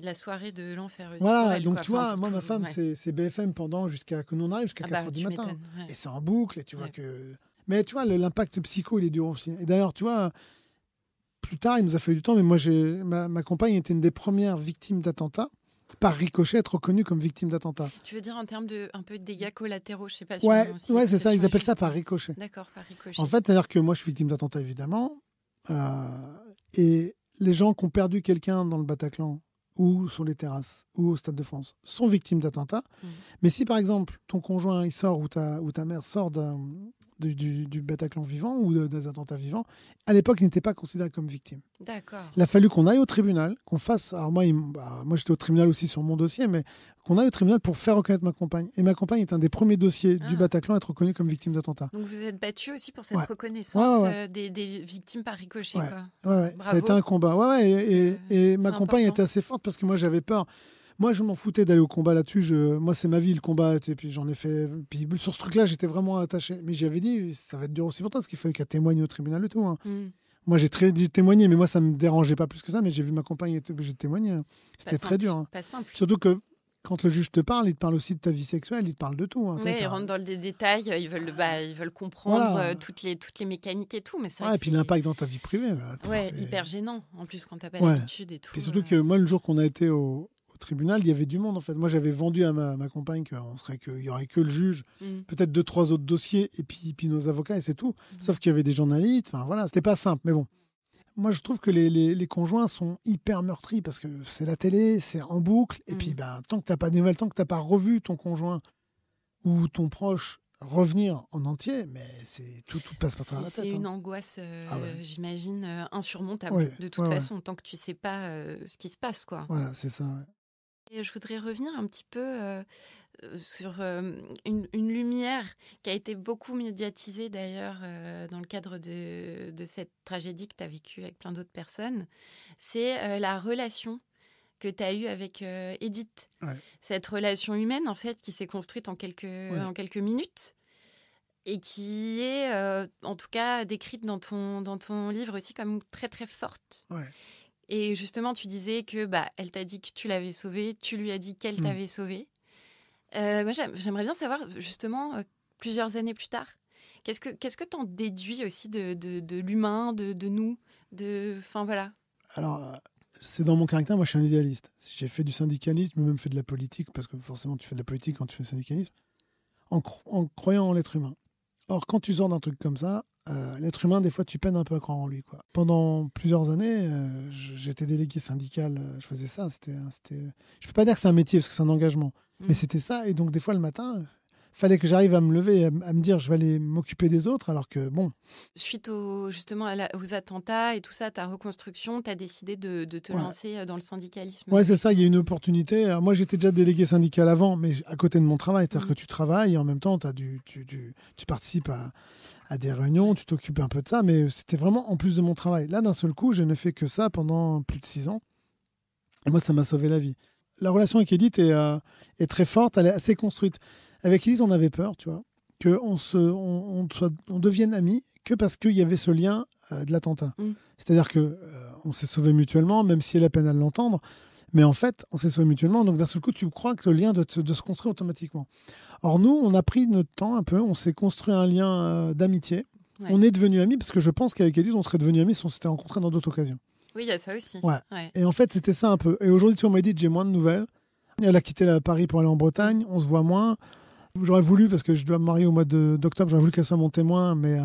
La soirée de l'enfer aussi. Voilà, elle, donc quoi. tu vois, moi, ma femme, c'est BFM pendant jusqu'à que nous on arrive, jusqu'à 4h du matin. Ouais. Et c'est en boucle, et tu vois que... Mais tu vois, l'impact psycho, il est dur aussi. Et d'ailleurs, tu vois, plus tard, il nous a fallu du temps, mais moi, ma compagne était une des premières victimes d'attentats. Par ricochet, être reconnue comme victime d'attentat. Tu veux dire en termes de un peu de dégâts collatéraux, je sais pas si ouais, c'est ça, ils appellent ça par ricochet. D'accord, par ricochet. En fait, c'est-à-dire que moi, je suis victime d'attentat, évidemment. Et les gens qui ont perdu quelqu'un dans le Bataclan, ou sur les terrasses, ou au Stade de France, sont victimes d'attentats. Mais si, par exemple, ton conjoint il sort, ou ta mère sort du Bataclan vivant, ou des attentats vivants, à l'époque, il n'était pas considéré comme victime. D'accord. Il a fallu qu'on aille au tribunal, qu'on fasse... Alors moi, j'étais au tribunal aussi sur mon dossier, mais qu'on aille au tribunal pour faire reconnaître ma compagne. Et ma compagne est un des premiers dossiers du Bataclan à être reconnue comme victime d'attentat. Donc vous êtes battu aussi pour cette reconnaissance des victimes par ricochet. Quoi. Ça a été un combat. Et ma compagne était assez forte parce que moi, j'avais peur. Moi, je m'en foutais d'aller au combat là-dessus. Moi, c'est ma vie, le combat. Et puis j'en ai fait. Puis sur ce truc-là, j'étais vraiment attaché. Mais j'avais dit, ça va être dur aussi pour toi, parce qu'il fallait qu'elle témoigne au tribunal et tout. Hein. Moi, j'ai témoigné, mais moi, ça me dérangeait pas plus que ça. Mais j'ai vu ma compagne être obligée de témoigner. C'était très dur. Hein. Pas simple. Surtout que quand le juge te parle, il te parle aussi de ta vie sexuelle, il te parle de tout. Hein. Oui, ils rentrent dans les détails, ils veulent comprendre toutes les mécaniques et tout. Mais c'est vrai et puis l'impact dans ta vie privée. Hyper gênant, en plus, quand t'as pas l'habitude et tout. Puis surtout que moi, le jour qu'on a été au tribunal, il y avait du monde en fait. Moi, j'avais vendu à ma compagne qu'il y aurait que le juge, peut-être 2-3 autres dossiers, et puis nos avocats, et c'est tout. Sauf qu'il y avait des journalistes. Enfin voilà, c'était pas simple, mais bon. Moi, je trouve que les conjoints sont hyper meurtris parce que c'est la télé, c'est en boucle, et puis tant que t'as pas de nouvelles, tant que t'as pas revu ton conjoint ou ton proche revenir en entier, mais tout passe pas par la tête. C'est une angoisse, j'imagine, insurmontable. Ouais, de toute façon, tant que tu sais pas ce qui se passe, quoi. Voilà, c'est ça. Ouais. Et je voudrais revenir un petit peu sur une lumière qui a été beaucoup médiatisée d'ailleurs dans le cadre de cette tragédie que tu as vécue avec plein d'autres personnes. C'est la relation que tu as eue avec Edith. Ouais. Cette relation humaine, en fait, qui s'est construite en quelques minutes et qui est, en tout cas, décrite dans ton livre aussi comme très, très forte. Ouais. Et justement, tu disais que elle t'a dit que tu l'avais sauvée, tu lui as dit qu'elle t'avait sauvée. Moi, j'aimerais bien savoir, justement, plusieurs années plus tard, qu'est-ce que t'en déduis aussi de l'humain, de nous, enfin voilà. Alors, c'est dans mon caractère, moi je suis un idéaliste. J'ai fait du syndicalisme, j'ai même fait de la politique, parce que forcément tu fais de la politique quand tu fais du syndicalisme, en croyant en l'être humain. Or, quand tu sors d'un truc comme ça, l'être humain, des fois, tu peines un peu à croire en lui, quoi. Pendant plusieurs années, j'étais délégué syndical, je faisais ça. Je peux pas dire que c'est un métier, parce que c'est un engagement. Mais c'était ça, et donc des fois, le matin, fallait que j'arrive à me lever, à me dire, je vais aller m'occuper des autres, alors que, bon... Suite justement aux attentats et tout ça, ta reconstruction, tu as décidé de te lancer dans le syndicalisme. Ouais, c'est ça, il y a une opportunité. Alors, moi, j'étais déjà délégué syndical avant, mais à côté de mon travail. C'est-à-dire que tu travailles et en même temps, tu participes à des réunions, tu t'occupes un peu de ça, mais c'était vraiment en plus de mon travail. Là, d'un seul coup, je ne fais que ça pendant plus de 6 ans. Et moi, ça m'a sauvé la vie. La relation avec Edith est très forte, elle est assez construite. Avec Edith, on avait peur, tu vois, qu'on devienne amis que parce qu'il y avait ce lien de l'attentat. C'est-à-dire qu'on s'est sauvés mutuellement, même si elle a peine à l'entendre, mais en fait, on s'est sauvés mutuellement, donc d'un seul coup, tu crois que le lien doit se construire automatiquement. Or, nous, on a pris notre temps un peu, on s'est construit un lien d'amitié, on est devenus amis, parce que je pense qu'avec Edith, on serait devenus amis si on s'était rencontrés dans d'autres occasions. Oui, il y a ça aussi. Ouais. Et en fait, c'était ça un peu. Et aujourd'hui, tu vois, Edith, j'ai moins de nouvelles. Elle a quitté Paris pour aller en Bretagne, on se voit moins. J'aurais voulu, parce que je dois me marier au mois d'octobre, j'aurais voulu qu'elle soit mon témoin, mais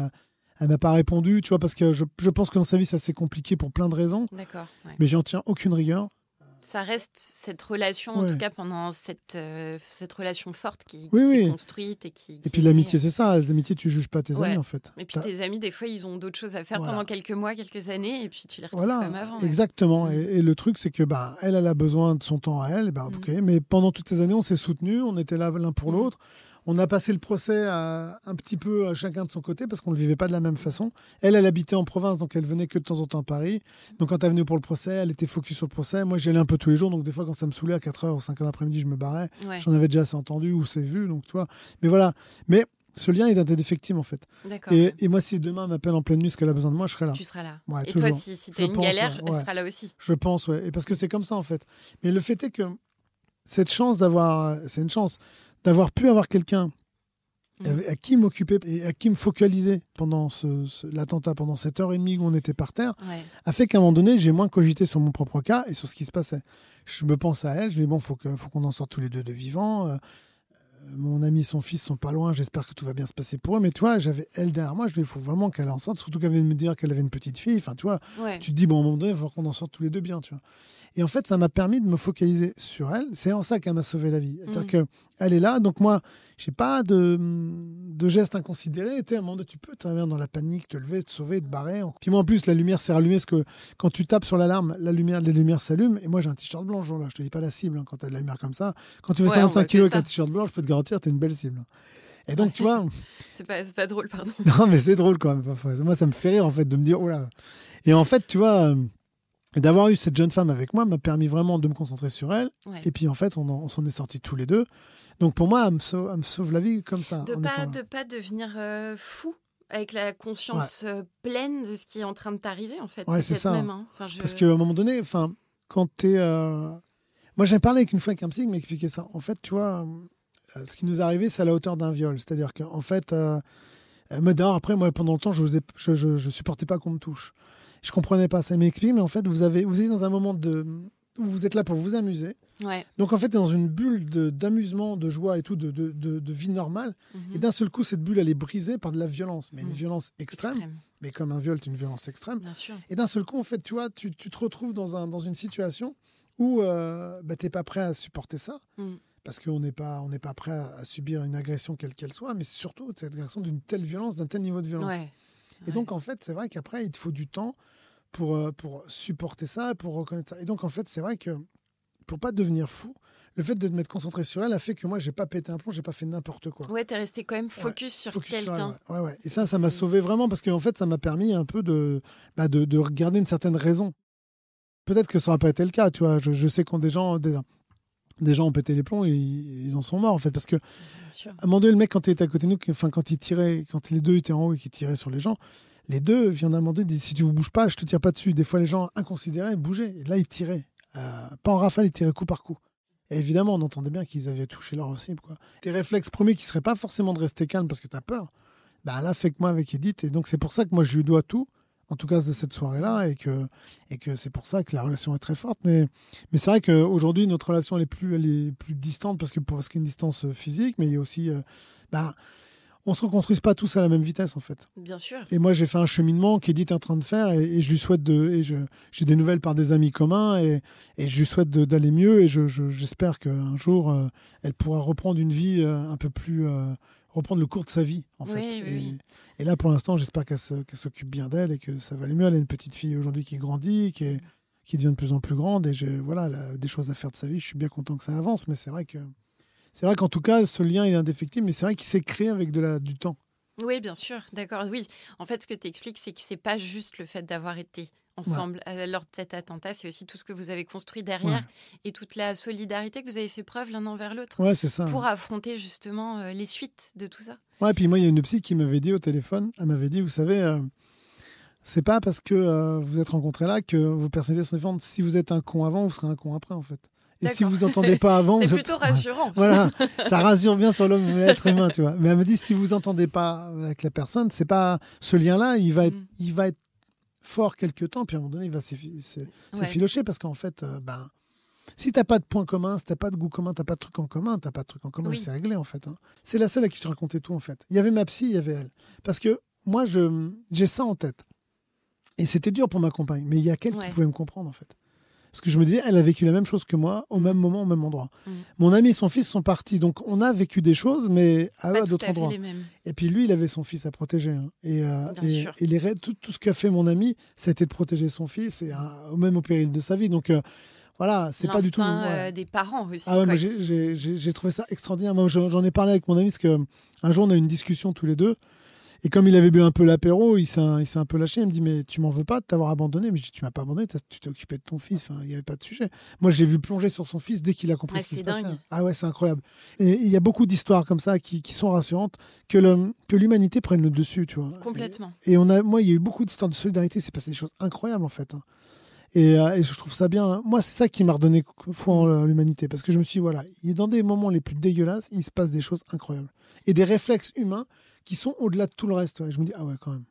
elle m'a pas répondu, tu vois, parce que je pense que dans sa vie, ça s'est compliqué pour plein de raisons. D'accord. Ouais. Mais j'en tiens aucune rigueur. Ça reste cette relation, en tout cas pendant cette relation forte qui s'est construite. Et puis l'amitié, c'est ça. L'amitié, tu juges pas tes amis, en fait. Et puis tes amis, des fois, ils ont d'autres choses à faire pendant quelques mois, quelques années, et puis tu les retrouves comme avant. Exactement. Et le truc, c'est que elle a besoin de son temps à elle. Mais pendant toutes ces années, on s'est soutenus, on était là l'un pour l'autre. On a passé le procès un petit peu chacun de son côté parce qu'on ne le vivait pas de la même façon. Elle habitait en province, donc elle venait que de temps en temps à Paris. Donc quand elle venait pour le procès, elle était focus sur le procès. Moi, j'y allais un peu tous les jours. Donc des fois, quand ça me saoulait à 4h ou 5h d'après-midi, je me barrais. J'en avais déjà assez entendu ou c'est vu. Donc tu vois. Mais voilà. Mais ce lien est indéfectible en fait. Et moi, si demain elle m'appelle en pleine nuit, ce qu'elle a besoin de moi, je serai là. Tu seras là. Ouais, et toujours. Toi, si tu as une galère, elle sera là aussi. Je pense, ouais. Et parce que c'est comme ça en fait. Mais le fait est que cette chance d'avoir... C'est une chance d'avoir pu avoir quelqu'un à qui m'occuper et à qui me focaliser pendant l'attentat, pendant cette heure et demie où on était par terre, a fait qu'à un moment donné, j'ai moins cogité sur mon propre cas et sur ce qui se passait. Je me pense à elle, je dis bon, faut qu'on en sorte tous les deux de vivants. Mon ami et son fils sont pas loin, j'espère que tout va bien se passer pour eux. Mais tu vois, j'avais elle derrière moi, je dis il faut vraiment qu'elle est enceinte, surtout qu'elle vient de me dire qu'elle avait une petite fille. Enfin, tu vois, tu te dis bon, à un moment donné, il faut qu'on en sorte tous les deux bien, tu vois. Et en fait, ça m'a permis de me focaliser sur elle. C'est en ça qu'elle m'a sauvé la vie. C'est-à-dire qu'elle est là, donc moi, j'ai pas de gestes inconsidérés. Tu sais, à un moment donné, tu peux très bien dans la panique, te lever, te sauver, te barrer. Puis moi, en plus, la lumière s'est rallumée parce que quand tu tapes sur l'alarme, les lumières s'allument. Et moi, j'ai un t-shirt blanc ce jour-là. Je te dis pas la cible quand tu as de la lumière comme ça. Quand tu fais 55 kilos avec un t-shirt blanc, je peux te garantir, tu es une belle cible. Et donc, tu vois... c'est pas drôle, pardon. Non, mais c'est drôle quand même. Moi, ça me fait rire, en fait, de me dire, oh là. Et en fait, tu vois... d'avoir eu cette jeune femme avec moi m'a permis vraiment de me concentrer sur elle. Et puis, en fait, on s'en est sortis tous les deux. Donc, pour moi, elle me sauve la vie comme ça. De pas devenir fou avec la conscience pleine de ce qui est en train de t'arriver, en fait. Ouais, c'est ça. Même, hein. Parce qu'à un moment donné, quand t'es... Moi, j'ai parlé avec une fois avec un psy qui m'expliquait ça. En fait, tu vois, ce qui nous est arrivé, c'est à la hauteur d'un viol. C'est-à-dire qu'en fait... mais d'ailleurs, après, moi, pendant le temps, je supportais pas qu'on me touche. Je comprenais pas ça. Il m'explique, mais en fait, vous étiez dans un moment vous êtes là pour vous amuser. Ouais. Donc en fait, tu es dans une bulle d'amusement, de joie et tout, de vie normale. Et d'un seul coup, cette bulle, elle est brisée par de la violence. Mais une violence extrême. Mais comme un viol, c'est une violence extrême. Bien sûr. Et d'un seul coup, en fait, tu vois, tu te retrouves dans une situation où tu n'es pas prêt à supporter ça. Parce qu'on n'est pas prêt à subir une agression quelle qu'elle soit. Mais surtout, cette agression d'une telle violence, d'un tel niveau de violence. Ouais. Et donc, en fait, c'est vrai qu'après, il te faut du temps pour supporter ça, pour reconnaître ça. Et donc, en fait, c'est vrai que pour pas devenir fou, le fait de m'être concentré sur elle a fait que moi, j'ai pas pété un plomb, j'ai pas fait n'importe quoi. Ouais, t'es resté quand même focus sur quelqu'un. Ouais. Et ça m'a sauvé vraiment parce qu'en fait, ça m'a permis un peu de regarder une certaine raison. Peut-être que ça n'aurait pas été le cas, tu vois. Je sais qu'on des gens ont pété les plombs et ils en sont morts, en fait. Parce que, à un moment donné, le mec, quand il était à côté de nous, quand les deux étaient en haut et qu'ils tiraient sur les gens, les deux, il y en a un moment donné, dit, si tu ne bouges pas, je te tire pas dessus. Des fois, les gens inconsidérés bougeaient. Et là, ils tiraient. Pas en rafale, ils tiraient coup par coup. Et évidemment, on entendait bien qu'ils avaient touché leur cible, quoi. Tes réflexes premiers qui ne seraient pas forcément de rester calme parce que tu as peur, là, fait que moi avec Edith. Et donc, c'est pour ça que moi, je lui dois tout, en tout cas de cette soirée-là, et que c'est pour ça que la relation est très forte. Mais c'est vrai qu'aujourd'hui, notre relation elle est plus distante parce qu'il y a une distance physique, mais il y a aussi... on ne se reconstruise pas tous à la même vitesse, en fait. Bien sûr. Et moi, j'ai fait un cheminement qu'Edith est en train de faire et je lui souhaite j'ai des nouvelles par des amis communs et je lui souhaite d'aller mieux et j'espère qu'un jour, elle pourra reprendre une vie un peu plus... reprendre le cours de sa vie, en fait. Et là, pour l'instant, j'espère qu'elle s'occupe bien d'elle et que ça va aller mieux. Elle a une petite fille aujourd'hui qui grandit, qui devient de plus en plus grande et elle a des choses à faire de sa vie. Je suis bien content que ça avance, mais c'est vrai qu'en tout cas, ce lien est indéfectible, mais c'est vrai qu'il s'est créé avec du temps. Oui, bien sûr, d'accord, oui. En fait, ce que tu expliques, c'est que c'est pas juste le fait d'avoir été ensemble lors de cet attentat, c'est aussi tout ce que vous avez construit derrière et toute la solidarité que vous avez fait preuve l'un envers l'autre c'est ça, pour affronter justement les suites de tout ça. Ouais, puis moi, il y a une psy qui m'avait dit au téléphone, elle m'avait dit, vous savez, c'est pas parce que vous êtes rencontrés là que vos personnalités sont différentes. Si vous êtes un con avant, vous serez un con après, en fait. Et si vous entendez pas avant, c'est plutôt rassurant. Voilà, ça rassure bien sur l'être humain, tu vois. Mais elle me dit si vous entendez pas avec la personne, c'est pas ce lien-là, il va être fort quelque temps, puis à un moment donné, il va s'effilocher parce qu'en fait, si t'as pas de points communs, si t'as pas de goût commun, t'as pas de truc en commun, c'est réglé en fait. C'est la seule à qui je racontais tout en fait. Il y avait ma psy, il y avait elle, parce que moi j'ai ça en tête. Et c'était dur pour ma compagne, mais il y a quelqu'un qui pouvait me comprendre en fait. Parce que je me disais, elle a vécu la même chose que moi, au même moment, au même endroit. Mon ami et son fils sont partis, donc on a vécu des choses, mais à d'autres endroits. Et puis lui, il avait son fils à protéger. Hein. Et tout ce qu'a fait mon ami, ça a été de protéger son fils, et même au péril de sa vie. Donc voilà, c'est pas du tout... des parents aussi. Ah ouais, moi j'ai trouvé ça extraordinaire. Moi, j'en ai parlé avec mon ami, parce qu'un jour, on a eu une discussion tous les deux. Et comme il avait bu un peu l'apéro, il s'est un peu lâché. Il me dit, mais tu m'en veux pas de t'avoir abandonné? Mais je dis, tu m'as pas abandonné, tu t'es occupé de ton fils. Enfin, il n'y avait pas de sujet. Moi, j'ai vu plonger sur son fils dès qu'il a compris ce qui se passait. Ah ouais, c'est incroyable. Et il y a beaucoup d'histoires comme ça qui sont rassurantes, que l'humanité prenne le dessus, tu vois. Complètement. Et moi, il y a eu beaucoup d'histoires de solidarité. C'est passé des choses incroyables, en fait. Hein. Et je trouve ça bien. Moi, c'est ça qui m'a redonné foi en l'humanité. Parce que je me suis dit, voilà, dans des moments les plus dégueulasses, il se passe des choses incroyables. Et des réflexes humains qui sont au-delà de tout le reste. Ouais. Je me dis, ah ouais, quand même.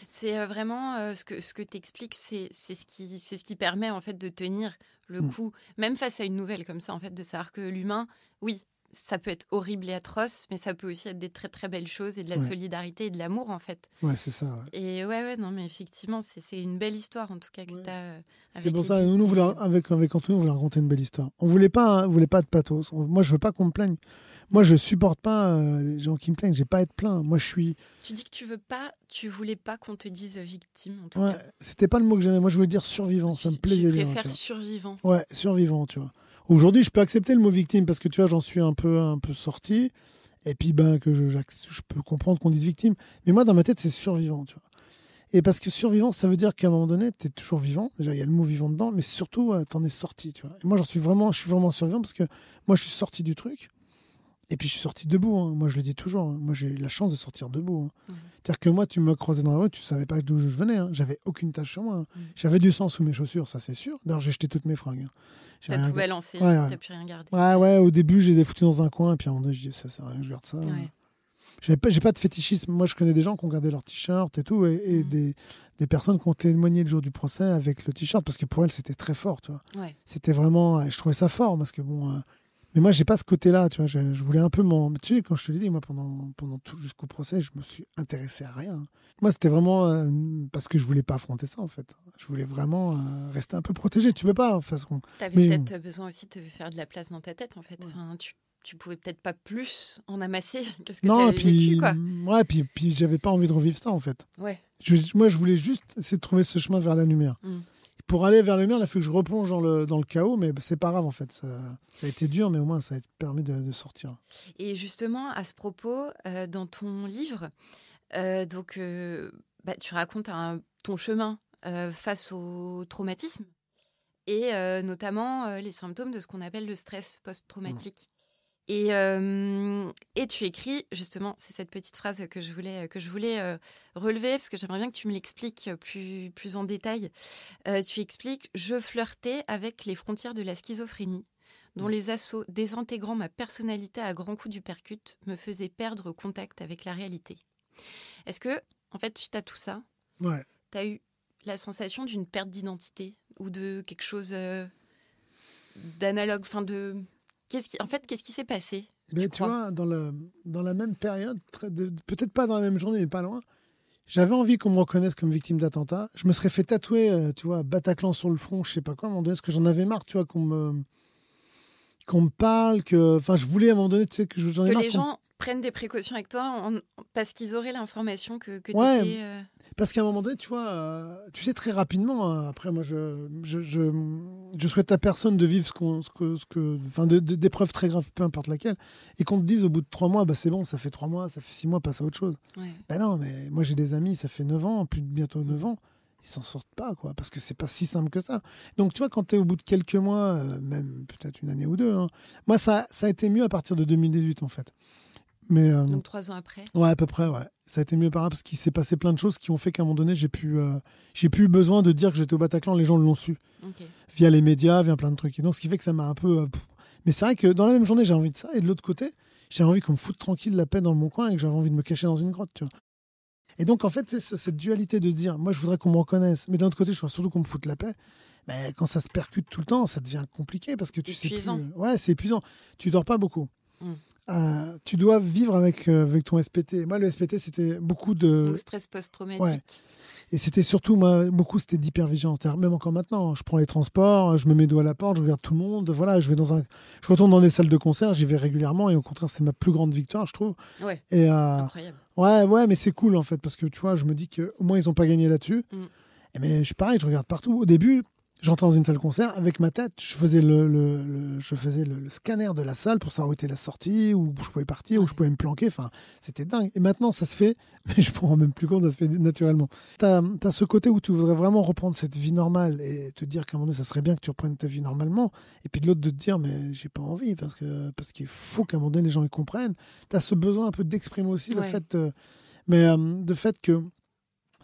C'est vraiment ce que tu expliques, c'est ce qui permet en fait de tenir le coup, même face à une nouvelle comme ça, en fait, de savoir que l'humain, oui, ça peut être horrible et atroce, mais ça peut aussi être des très très belles choses et de la solidarité et de l'amour, en fait. Ouais, c'est ça. Ouais. Et non, mais effectivement, c'est une belle histoire, en tout cas, que tu as. C'est pour ça, nous, avec Anthony, on voulait raconter une belle histoire. On voulait pas de pathos. Moi, je veux pas qu'on me plaigne. Moi, je supporte pas les gens qui me plaignent. J'ai pas à être plaint. Moi, je suis. Tu dis que tu voulais pas qu'on te dise victime, en tout cas. C'était pas le mot que j'aimais. Moi, je voulais dire survivant. Ça me plaisait bien. Tu préfères survivant. Ouais, survivant, tu vois. Aujourd'hui, je peux accepter le mot victime parce que tu vois, j'en suis un peu sorti. Et puis, que je peux comprendre qu'on dise victime. Mais moi, dans ma tête, c'est survivant, tu vois. Et parce que survivant, ça veut dire qu'à un moment donné, tu es toujours vivant. Déjà, il y a le mot vivant dedans, mais surtout, tu en es sorti, tu vois. Et moi, je suis vraiment survivant parce que moi, je suis sorti du truc. Et puis je suis sorti debout, hein. Moi je le dis toujours, hein. Moi j'ai eu la chance de sortir debout. Hein. C'est-à-dire que moi tu me croisais dans la rue, tu savais pas d'où je venais, hein. J'avais aucune tache sur moi. Hein. J'avais du sang sous mes chaussures, ça c'est sûr. D'ailleurs j'ai jeté toutes mes fringues. Hein. T'as tout balancé, t'as plus rien gardé. Ouais, au début je les ai foutus dans un coin, et puis à un moment donné je dis ça sert à rien que je garde ça. Ouais. j'ai pas de fétichisme. Moi, je connais des gens qui ont gardé leur t-shirt et tout, et des personnes qui ont témoigné le jour du procès avec le t-shirt, parce que pour elles, c'était très fort, tu vois. Ouais. C'était vraiment... Je trouvais ça fort, parce que bon... mais moi, j'ai pas ce côté-là, tu vois. Je voulais un peu tu sais, quand je te l'ai dit, moi, pendant tout jusqu'au procès, je me suis intéressé à rien. Moi, c'était vraiment parce que je voulais pas affronter ça, en fait. Je voulais vraiment rester un peu protégé. Tu peux pas, de toute façon. T'avais peut-être besoin aussi de te faire de la place dans ta tête, en fait. Ouais. Enfin, tu pouvais peut-être pas plus en amasser que ce que t'avais vécu, quoi. Ouais, puis j'avais pas envie de revivre ça, en fait. Ouais. Moi, je voulais juste essayer de trouver ce chemin vers la lumière. Pour aller vers la lumière, il a fallu que je replonge dans le chaos, mais c'est pas grave, en fait. Ça a été dur, mais au moins, ça a permis de sortir. Et justement, à ce propos, dans ton livre, tu racontes ton chemin face au traumatisme et notamment les symptômes de ce qu'on appelle le stress post-traumatique. Et tu écris, justement, c'est cette petite phrase que je voulais relever, parce que j'aimerais bien que tu me l'expliques plus en détail. Tu expliques « Je flirtais avec les frontières de la schizophrénie, dont les assauts désintégrant ma personnalité à grands coups d'uppercut me faisaient perdre contact avec la réalité. » Est-ce que, en fait, suite à tout ça, tu as eu la sensation d'une perte d'identité ou de quelque chose d'analogue, enfin de... Qu'est-ce qui s'est passé, tu vois, dans la même période, peut-être pas dans la même journée, mais pas loin, j'avais envie qu'on me reconnaisse comme victime d'attentat. Je me serais fait tatouer, tu vois, Bataclan sur le front, je sais pas quoi, à un moment donné, parce que j'en avais marre, tu vois, qu'on me parle, que... Enfin, je voulais, à un moment donné, tu sais, que j'en ai marre... Que les gens prennent des précautions avec toi parce qu'ils auraient l'information que tu étais... Parce qu'à un moment donné, tu vois, tu sais, très rapidement, après, moi, je souhaite à personne de vivre d'épreuves très graves, peu importe laquelle, et qu'on te dise au bout de 3 mois, bah, c'est bon, ça fait 3 mois, ça fait 6 mois, passe à autre chose. Ouais. Ben non, mais moi, j'ai des amis, ça fait 9 ans, bientôt 9 ans, ils s'en sortent pas, quoi, parce que c'est pas si simple que ça. Donc, tu vois, quand tu es au bout de quelques mois, même peut-être une année ou deux, hein, moi, ça a été mieux à partir de 2018, en fait. Mais, donc 3 ans après. Ouais, à peu près, ouais. Ça a été mieux par là parce qu'il s'est passé plein de choses qui ont fait qu'à un moment donné, j'ai plus eu besoin de dire que j'étais au Bataclan. Les gens l'ont su. Okay. Via les médias, via plein de trucs. Et donc, ce qui fait que ça m'a un peu... Mais c'est vrai que dans la même journée, j'ai envie de ça. Et de l'autre côté, j'ai envie qu'on me foute tranquille la paix dans mon coin et que j'avais envie de me cacher dans une grotte, tu vois. Et donc, en fait, c'est cette dualité de se dire, moi, je voudrais qu'on me reconnaisse. Mais d'un autre côté, je voudrais surtout qu'on me foute la paix. Mais quand ça se percute tout le temps, ça devient compliqué parce que tu sais plus... Ouais, c'est épuisant. Tu dors pas beaucoup. Tu dois vivre avec ton SPT. Moi, le SPT, c'était beaucoup de... Donc, stress post-traumatique. Ouais. Et c'était surtout, c'était d'hypervigilance. Même encore maintenant, je prends les transports, je me mets dos à la porte, je regarde tout le monde. Voilà, je retourne dans des salles de concert, j'y vais régulièrement. Et au contraire, c'est ma plus grande victoire, je trouve. Ouais, et, incroyable. Ouais, mais c'est cool, en fait, parce que, tu vois, je me dis qu'au moins, ils n'ont pas gagné là-dessus. Mais je suis pareil, je regarde partout. Au début... J'entrais dans une salle de concert, avec ma tête, je faisais le scanner de la salle pour savoir où était la sortie, où je pouvais partir, où je pouvais me planquer. Enfin, c'était dingue. Et maintenant, ça se fait, mais je ne me rends même plus compte, ça se fait naturellement. Tu as ce côté où tu voudrais vraiment reprendre cette vie normale et te dire qu'à un moment donné, ça serait bien que tu reprennes ta vie normalement. Et puis de l'autre, de te dire, mais j'ai pas envie, parce qu'il faut qu'à un moment donné, les gens y comprennent. Tu as ce besoin un peu d'exprimer aussi le fait, de fait que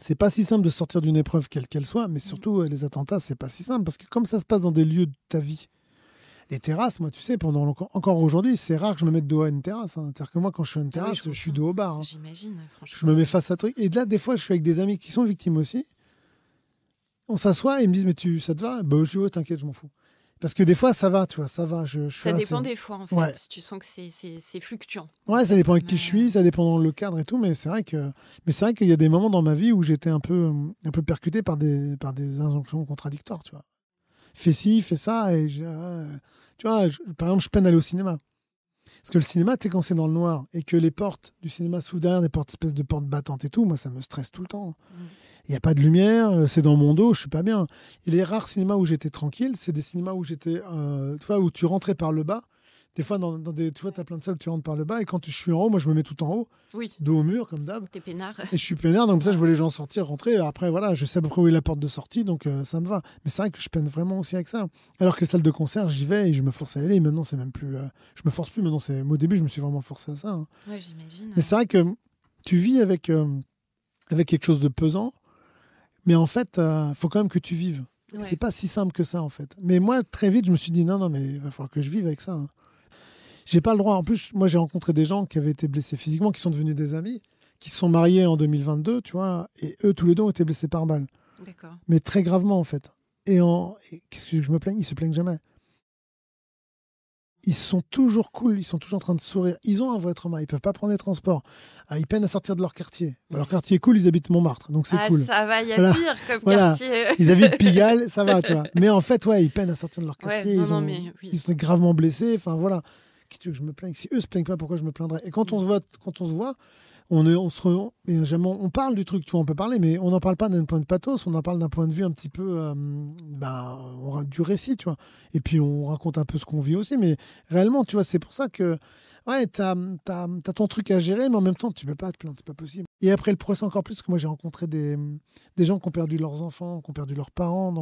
c'est pas si simple de sortir d'une épreuve quelle qu'elle soit, mais surtout les attentats, c'est pas si simple parce que comme ça se passe dans des lieux de ta vie, les terrasses, moi tu sais, encore aujourd'hui, c'est rare que je me mette dos à une terrasse. C'est-à-dire que moi, quand je suis à une terrasse, je suis dos au bar. J'imagine, franchement. Je me mets face à truc. Et là, des fois, je suis avec des amis qui sont victimes aussi. On s'assoit et ils me disent, mais ça te va? Bah, je dis, ouais, t'inquiète, je m'en fous. Parce que des fois, ça va, tu vois, ça va. Ça dépend des fois, en fait. Ouais. Tu sens que c'est fluctuant. Ouais, ça dépend avec qui je suis, ça dépend dans le cadre et tout, mais c'est vrai qu'il y a des moments dans ma vie où j'étais un peu percuté par des injonctions contradictoires, tu vois. Fais ci, fais ça, et tu vois, par exemple, je peine à aller au cinéma. Parce que le cinéma, tu sais, quand c'est dans le noir et que les portes du cinéma s'ouvrent derrière des espèces de portes battantes et tout, moi, ça me stresse tout le temps. Il n'y a pas de lumière, c'est dans mon dos, je suis pas bien. Et les rares cinémas où j'étais tranquille, c'est des cinémas où j'étais, tu vois, où tu rentrais par le bas. Des fois, tu vois, tu as plein de salles où tu rentres par le bas. Et quand je suis en haut, moi, je me mets tout en haut. Oui. Dos au mur, comme d'hab. T'es peinard. Et je suis peinard, donc ça, je vois les gens sortir, rentrer. Après, voilà, je sais à peu près où est la porte de sortie, donc ça me va. Mais c'est vrai que je peine vraiment aussi avec ça. Alors que les salles de concert, j'y vais et je me force à y aller. Et maintenant, c'est même plus. Je me force plus. Maintenant, au début, je me suis vraiment forcé à ça. Hein. Ouais, j'imagine. Mais c'est vrai que tu vis avec quelque chose de pesant. Mais en fait, faut quand même que tu vives. Ouais. C'est pas si simple que ça, en fait. Mais moi, très vite, je me suis dit, non, mais il va falloir que je vive avec ça. Hein. J'ai pas le droit. En plus, moi, j'ai rencontré des gens qui avaient été blessés physiquement, qui sont devenus des amis, qui se sont mariés en 2022, tu vois, et eux, tous les deux ont été blessés par balle. D'accord. Mais très gravement, en fait. Et qu'est-ce que je me plaigne? Ils se plaignent jamais. Ils sont toujours cool, ils sont toujours en train de sourire. Ils ont un vrai trauma, ils peuvent pas prendre les transports. Ils peinent à sortir de leur quartier. Leur quartier est cool, ils habitent Montmartre, donc c'est cool. Ça va, il y a Voilà. pire comme Voilà. quartier. Ils habitent Pigalle, ça va, tu vois. Mais en fait, ouais, ils peinent à sortir de leur quartier. Ils sont gravement blessés. Enfin voilà. Qu'est-ce que tu veux que je me plaigne? Si eux se plaignent pas, pourquoi je me plaindrais? Et quand on se voit, on parle du truc, tu vois, on peut parler, mais on n'en parle pas d'un point de pathos, on en parle d'un point de vue un petit peu du récit, tu vois. Et puis on raconte un peu ce qu'on vit aussi, mais réellement, tu vois, c'est pour ça que ouais, t'as ton truc à gérer, mais en même temps, tu peux pas te plaindre, c'est pas possible. Et après le procès encore plus, parce que moi j'ai rencontré des gens qui ont perdu leurs enfants, qui ont perdu leurs parents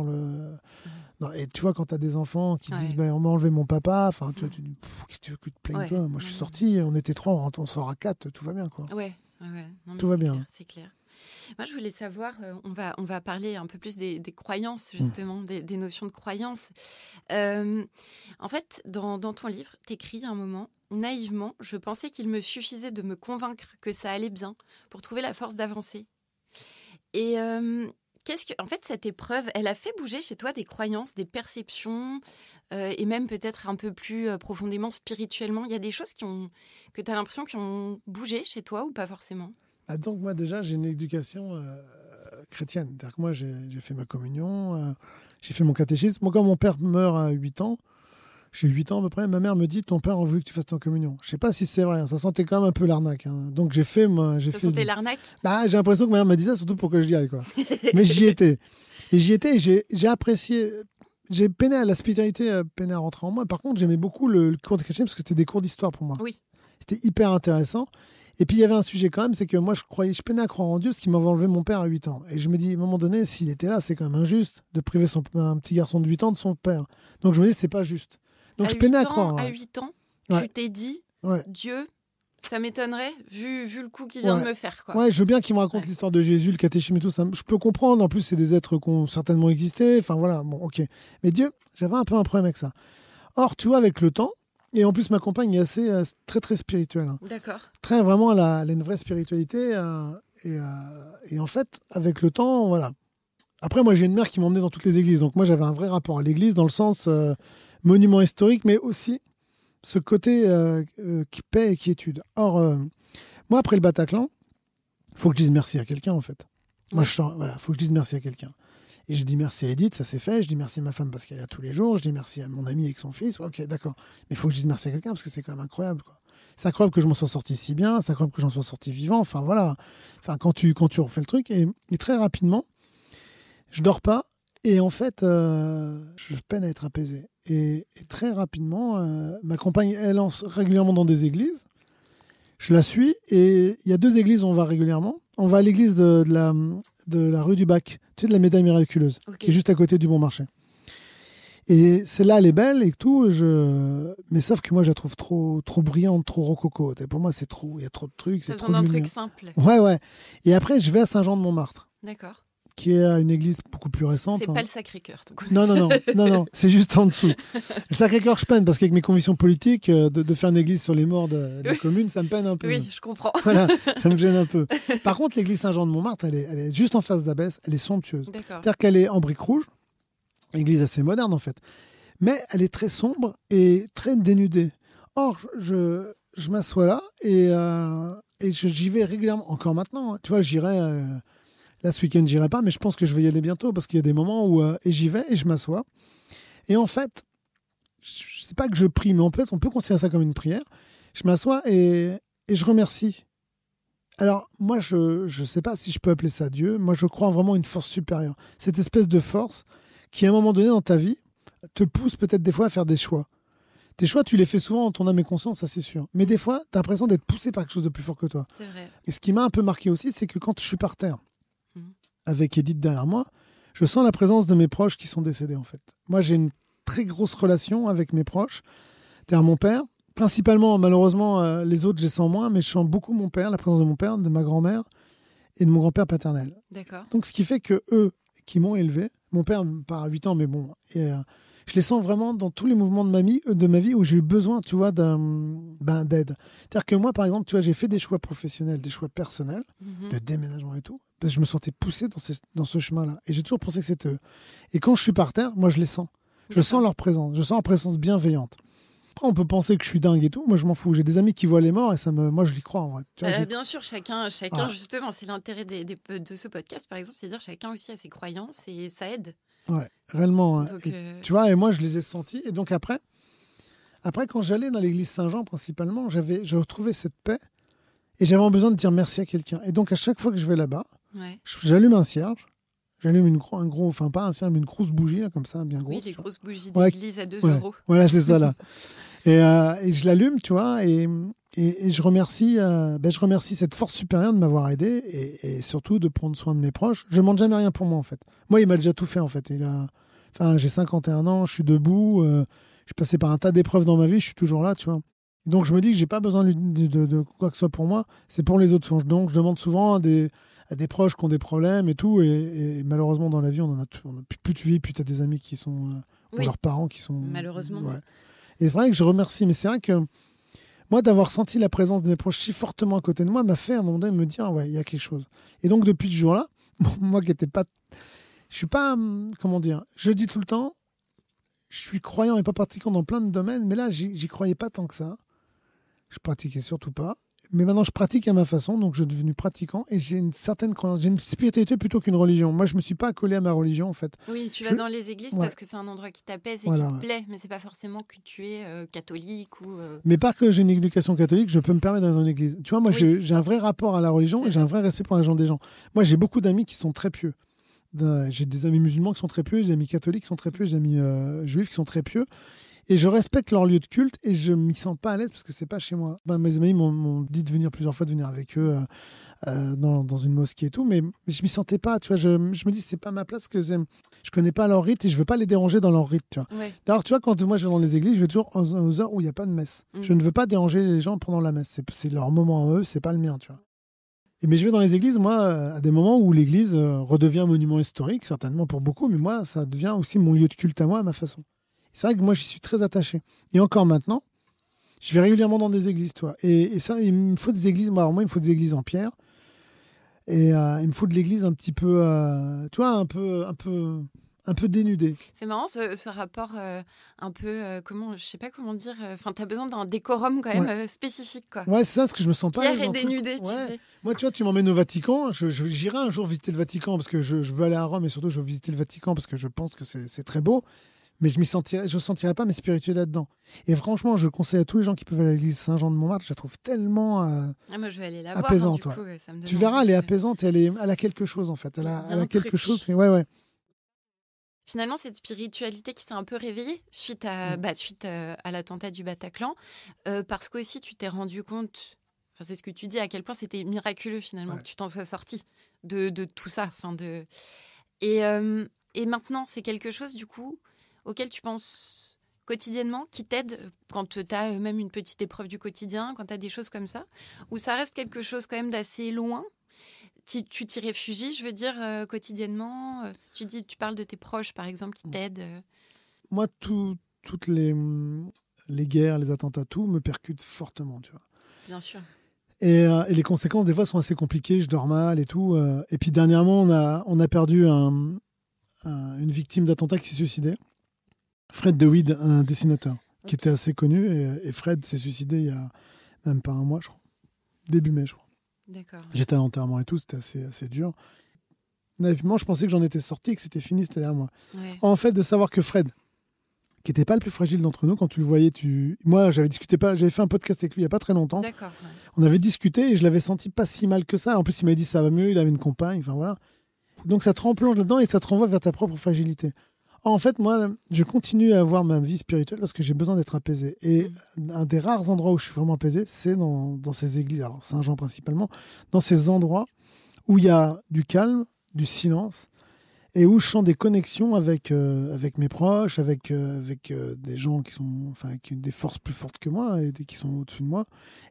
et tu vois, quand tu as des enfants qui disent on m'a enlevé mon papa, enfin tu dis qu'est-ce que tu veux que tu te plaignes toi? Moi je suis sorti, on était 3, on sort à 4, tout va bien quoi. Non, tout va bien. C'est clair. Moi je voulais savoir, on va parler un peu plus des croyances justement, des notions de croyances. En fait, dans ton livre, t'écris à un moment, naïvement, je pensais qu'il me suffisait de me convaincre que ça allait bien pour trouver la force d'avancer. Et en fait, cette épreuve, elle a fait bouger chez toi des croyances, des perceptions, et même peut-être un peu plus profondément spirituellement. Il y a des choses que tu as l'impression qui ont bougé chez toi ou pas forcément? Donc moi déjà, j'ai une éducation chrétienne. C'est-à-dire que moi, j'ai fait ma communion, j'ai fait mon catéchisme. Moi, quand mon père meurt à 8 ans, j'ai 8 ans à peu près, ma mère me dit, ton père a voulu que tu fasses ton communion. Je sais pas si c'est vrai, ça sentait quand même un peu l'arnaque. Donc j'ai fait... Ça sentait l'arnaque? J'ai l'impression que ma mère m'a dit ça, surtout pour que j'y aille, quoi. Mais j'y étais. Et j'ai apprécié... J'ai peiné à la spiritualité, peiné à rentrer en moi. Par contre, j'aimais beaucoup le cours de chrétien parce que c'était des cours d'histoire pour moi. Oui. C'était hyper intéressant. Et puis il y avait un sujet quand même, c'est que moi je peinais à croire en Dieu parce qu'il m'avait enlevé mon père à 8 ans. Et je me dis, à un moment donné, s'il était là, c'est quand même injuste de priver un petit garçon de 8 ans de son père. Donc je me dis, c'est pas juste. Donc je peinais à croire. À 8 ans, tu t'es dit, Dieu, ça m'étonnerait, vu le coup qu'il vient de me faire. Quoi. Ouais, je veux bien qu'il me raconte l'histoire de Jésus, le catéchisme et tout ça. Je peux comprendre, en plus c'est des êtres qui ont certainement existé. Enfin voilà, bon ok. Mais Dieu, j'avais un peu un problème avec ça. Or, tu vois, avec le temps, et en plus ma compagne est assez très très spirituelle. Hein. D'accord. Très vraiment, elle a une vraie spiritualité. Et en fait, avec le temps, voilà. Après, moi j'ai une mère qui m'emmenait dans toutes les églises. Donc moi j'avais un vrai rapport à l'église dans le sens monument historique, mais aussi ce côté paix et quiétude. Or, moi, après le Bataclan, il faut que je dise merci à quelqu'un, en fait. Moi, il faut que je dise merci à quelqu'un. Et je dis merci à Edith, ça c'est fait. Je dis merci à ma femme parce qu'elle est là tous les jours. Je dis merci à mon ami avec son fils. Ok, d'accord. Mais il faut que je dise merci à quelqu'un parce que c'est quand même incroyable, quoi. C'est incroyable que je m'en sois sorti si bien. C'est incroyable que j'en sois sorti vivant. Enfin, voilà. Enfin, quand tu refais le truc. Et très rapidement, je dors pas. Et en fait, je peine à être apaisé. Et très rapidement, ma compagne, elle lance régulièrement dans des églises. Je la suis. Et il y a 2 églises où on va régulièrement. On va à l'église de la rue du Bac, tu sais, de la médaille miraculeuse, qui est juste à côté du Bon Marché. Et celle-là, elle est belle et tout. Mais sauf que moi, je la trouve trop brillante, trop rococo. Et pour moi, c'est trop. Il y a trop de trucs. C'est trop besoin d'un truc simple. Ouais. Et après, je vais à Saint-Jean-de-Montmartre. D'accord. Qui est une église beaucoup plus récente. C'est pas le Sacré-Cœur. Non, c'est juste en dessous. Le Sacré-Cœur, je peine parce qu'avec mes convictions politiques, de faire une église sur les morts de la commune, ça me peine un peu. Oui, je comprends. Voilà, ça me gêne un peu. Par contre, l'église Saint-Jean-de-Montmartre, elle est juste en face d'Abbesse, elle est somptueuse. D'accord. C'est-à-dire qu'elle est en briques rouges, église assez moderne en fait, mais elle est très sombre et très dénudée. Or, je m'assois là et j'y vais régulièrement, encore maintenant. Hein. Tu vois, j'irai... Là, ce week-end, j'irai pas, mais je pense que je vais y aller bientôt parce qu'il y a des moments où et j'y vais et je m'assois. Et en fait, je sais pas que je prie, mais on peut considérer ça comme une prière. Je m'assois et je remercie. Alors, moi, je sais pas si je peux appeler ça Dieu. Moi, je crois en vraiment une force supérieure. Cette espèce de force qui, à un moment donné dans ta vie, te pousse peut-être des fois à faire des choix. Tes choix, tu les fais souvent en ton âme et conscience, ça c'est sûr. Mais des fois, tu as l'impression d'être poussé par quelque chose de plus fort que toi. C'est vrai. Et ce qui m'a un peu marqué aussi, c'est que quand je suis par terre, avec Edith derrière moi, je sens la présence de mes proches qui sont décédés en fait. Moi j'ai une très grosse relation avec mes proches. C'est-à-dire mon père, principalement malheureusement les autres je sens moins, mais je sens beaucoup mon père, la présence de mon père, de ma grand-mère et de mon grand-père paternel. D'accord. Donc ce qui fait que eux qui m'ont élevé, mon père part à 8 ans mais bon, et, je les sens vraiment dans tous les mouvements de ma vie où j'ai eu besoin, tu vois, d'aide. C'est-à-dire que moi, par exemple, tu vois, j'ai fait des choix professionnels, des choix personnels, de déménagement et tout, parce que je me sentais poussé dans ce chemin-là. Et j'ai toujours pensé que c'était eux. Et quand je suis par terre, moi, je les sens. Je sens leur présence. Je sens leur présence bienveillante. Après, on peut penser que je suis dingue et tout. Moi, je m'en fous. J'ai des amis qui voient les morts et moi, je l'y crois en vrai. Tu vois, bien sûr, chacun justement, c'est l'intérêt de ce podcast, par exemple, c'est de dire chacun aussi a ses croyances et ça aide. Ouais, réellement. Donc, tu vois, et moi, je les ai sentis. Et donc après, quand j'allais dans l'église Saint-Jean, principalement, je retrouvais cette paix et j'avais besoin de dire merci à quelqu'un. Et donc, à chaque fois que je vais là-bas, j'allume un cierge. J'allume enfin pas un cierge, mais une grosse bougie, là, comme ça, bien grosse. Oui, les grosses bougies d'église à 2 euros. Voilà, c'est ça, là. Et je l'allume, tu vois, et je remercie cette force supérieure de m'avoir aidé et surtout de prendre soin de mes proches. Je ne demande jamais rien pour moi, en fait. Moi, il m'a déjà tout fait, en fait. J'ai 51 ans, je suis debout, je suis passé par un tas d'épreuves dans ma vie, je suis toujours là, tu vois. Donc, je me dis que je n'ai pas besoin de quoi que ce soit pour moi, c'est pour les autres. Donc, je demande souvent à des proches qui ont des problèmes et tout, et malheureusement, dans la vie, plus tu vis, plus tu as des amis qui sont... ou leurs parents qui sont... Malheureusement. Ouais. Et c'est vrai que je remercie, mais c'est vrai que moi, d'avoir senti la présence de mes proches si fortement à côté de moi, m'a fait à un moment donné me dire, ouais, il y a quelque chose. Et donc, depuis ce jour-là, moi qui n'étais pas... Je suis pas... Comment dire? Je dis tout le temps, je suis croyant et pas pratiquant dans plein de domaines, mais là, j'y croyais pas tant que ça. Je pratiquais surtout pas. Mais maintenant, je pratique à ma façon, donc je suis devenu pratiquant et j'ai une certaine croyance. J'ai une spiritualité plutôt qu'une religion. Moi, je me suis pas accolé à ma religion, en fait. Oui, tu vas dans les églises parce que c'est un endroit qui t'apaise et qui te plaît, mais c'est pas forcément que tu es catholique ou... Mais pas que j'ai une éducation catholique, je peux me permettre d'aller dans une église. Tu vois, moi, j'ai un vrai rapport à la religion et j'ai un vrai respect pour les gens des gens. Moi, j'ai beaucoup d'amis qui sont très pieux. J'ai des amis musulmans qui sont très pieux, des amis catholiques qui sont très pieux, des amis juifs qui sont très pieux. Et je respecte leur lieu de culte et je m'y sens pas à l'aise parce que c'est pas chez moi. Mes amis m'ont dit plusieurs fois de venir avec eux dans une mosquée et tout, mais je m'y sentais pas. Tu vois, je me dis c'est pas ma place, que je connais pas leur rite et je veux pas les déranger dans leur rite. Tu vois. Ouais. D'ailleurs, tu vois, quand moi je vais dans les églises, je vais toujours aux heures où il y a pas de messe. Je ne veux pas déranger les gens pendant la messe. C'est leur moment à eux, c'est pas le mien. Tu vois. Mais je vais dans les églises, moi, à des moments où l'église redevient un monument historique, certainement pour beaucoup, mais moi, ça devient aussi mon lieu de culte à moi, à ma façon. C'est vrai que moi, j'y suis très attaché. Et encore maintenant, je vais régulièrement dans des églises, toi. Et ça, il me faut des églises. Moi, il me faut des églises en pierre. Et il me faut de l'église un petit peu, tu vois, un peu dénudée. C'est marrant ce rapport un peu, je sais pas comment dire. Enfin, t'as besoin d'un décorum quand même spécifique, quoi. Ouais, c'est ça, parce que je me sens pas. Pierre et dénudée, tu sais. Moi, tu vois, tu m'emmènes au Vatican. J'irai un jour visiter le Vatican parce que je veux aller à Rome et surtout je veux visiter le Vatican parce que je pense que c'est très beau. Mais je sentirais pas mes spirituels là-dedans. Et franchement, je conseille à tous les gens qui peuvent aller à l'église Saint-Jean de Montmartre. Je la trouve tellement moi, je vais aller la apaisante. voir. Du coup, ça me donne tu verras, elle est apaisante. Elle a quelque chose en fait. Elle a quelque chose. Ouais. Finalement, cette spiritualité qui s'est un peu réveillée suite à l'attentat du Bataclan, parce qu'aussi tu t'es rendu compte. Enfin, c'est ce que tu dis, à quel point c'était miraculeux finalement que tu t'en sois sorti de tout ça. Et maintenant, c'est quelque chose du coup auquel tu penses quotidiennement, qui t'aide quand tu as même une petite épreuve du quotidien, quand tu as des choses comme ça, ou ça reste quelque chose quand même d'assez loin. Tu t'y réfugies, je veux dire, quotidiennement. Tu parles de tes proches, par exemple, qui t'aident. Moi, toutes les guerres, les attentats, tout me percute fortement, tu vois. Bien sûr. Et les conséquences, des fois, sont assez compliquées. Je dors mal et tout. Et puis, dernièrement, on a perdu une victime d'attentat qui s'est suicidé. Fred DeWitt, un dessinateur qui était assez connu. Et Fred s'est suicidé il y a même pas un mois, je crois. Début mai, je crois. D'accord. J'étais à l'enterrement et tout, c'était assez dur. Naïvement, je pensais que j'en étais sorti, que c'était fini, c'était derrière moi. Ouais. En fait, de savoir que Fred, qui n'était pas le plus fragile d'entre nous, quand tu le voyais, moi, j'avais fait un podcast avec lui il n'y a pas très longtemps. D'accord. Ouais. On avait discuté et je l'avais senti pas si mal que ça. En plus, il m'a dit ça va mieux, il avait une compagne, enfin voilà. Donc ça te replonge là-dedans et ça te renvoie vers ta propre fragilité. En fait, moi, je continue à avoir ma vie spirituelle parce que j'ai besoin d'être apaisé. Et un des rares endroits où je suis vraiment apaisé, c'est dans ces églises, alors Saint-Jean principalement, dans ces endroits où il y a du calme, du silence, et où je sens des connexions avec mes proches, avec des gens qui sont, avec des forces plus fortes que moi et qui sont au-dessus de moi.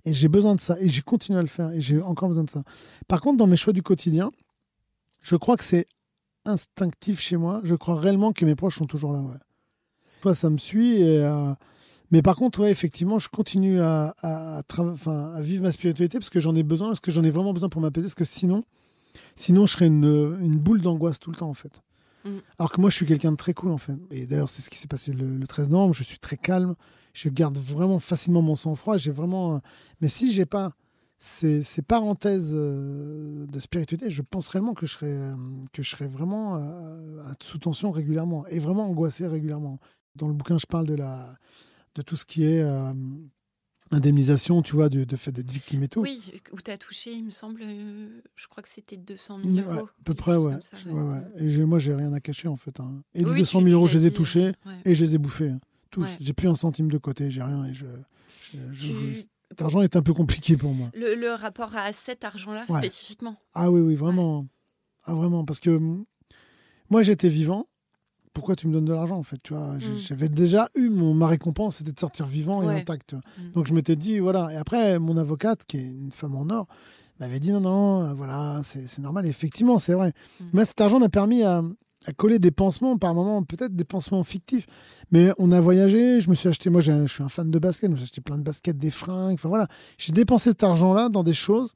Et j'ai besoin de ça. Et j'ai continué à le faire. Et j'ai encore besoin de ça. Par contre, dans mes choix du quotidien, je crois que c'est instinctif chez moi. Je crois réellement que mes proches sont toujours là. Ouais. Toi, ça me suit. Mais par contre, ouais, effectivement, je continue à vivre ma spiritualité parce que j'en ai besoin, parce que j'en ai vraiment besoin pour m'apaiser. Parce que sinon je serais une boule d'angoisse tout le temps, en fait. Alors que moi, je suis quelqu'un de très cool, en fait. Et d'ailleurs, c'est ce qui s'est passé le 13 novembre. Je suis très calme. Je garde vraiment facilement mon sang-froid. J'ai vraiment. Mais si j'ai pas ces parenthèses de spiritualité, je pense réellement que je serais vraiment sous tension régulièrement et vraiment angoissé régulièrement. Dans le bouquin, je parle de tout ce qui est indemnisation, tu vois, de fait d'être victime et tout. Oui, où tu as touché, il me semble, je crois que c'était 200 000 euros. Ouais, à peu près, ouais. Ça, ouais. Et moi, j'ai rien à cacher, en fait. Hein. Et les oui, 200 000 euros, je les ai dit, touchés et je les ai bouffés. Hein. Tous. Ouais. J'ai plus un centime de côté, j'ai rien. Et cet argent est un peu compliqué pour moi. Le rapport à cet argent-là, spécifiquement. Ah oui, vraiment. Ouais. Ah, vraiment, parce que moi, j'étais vivant. Pourquoi tu me donnes de l'argent, en fait, tu vois, j'avais déjà eu ma récompense, c'était de sortir vivant et intact. Donc je m'étais dit, voilà. Et après, mon avocate, qui est une femme en or, m'avait dit, non, voilà, c'est normal. Et effectivement, c'est vrai. Mais cet argent m'a permis à coller des pansements, par moments, peut-être des pansements fictifs. Mais on a voyagé, je me suis acheté, moi je suis un fan de basket, je me suis acheté plein de baskets, des fringues, enfin voilà. J'ai dépensé cet argent-là dans des choses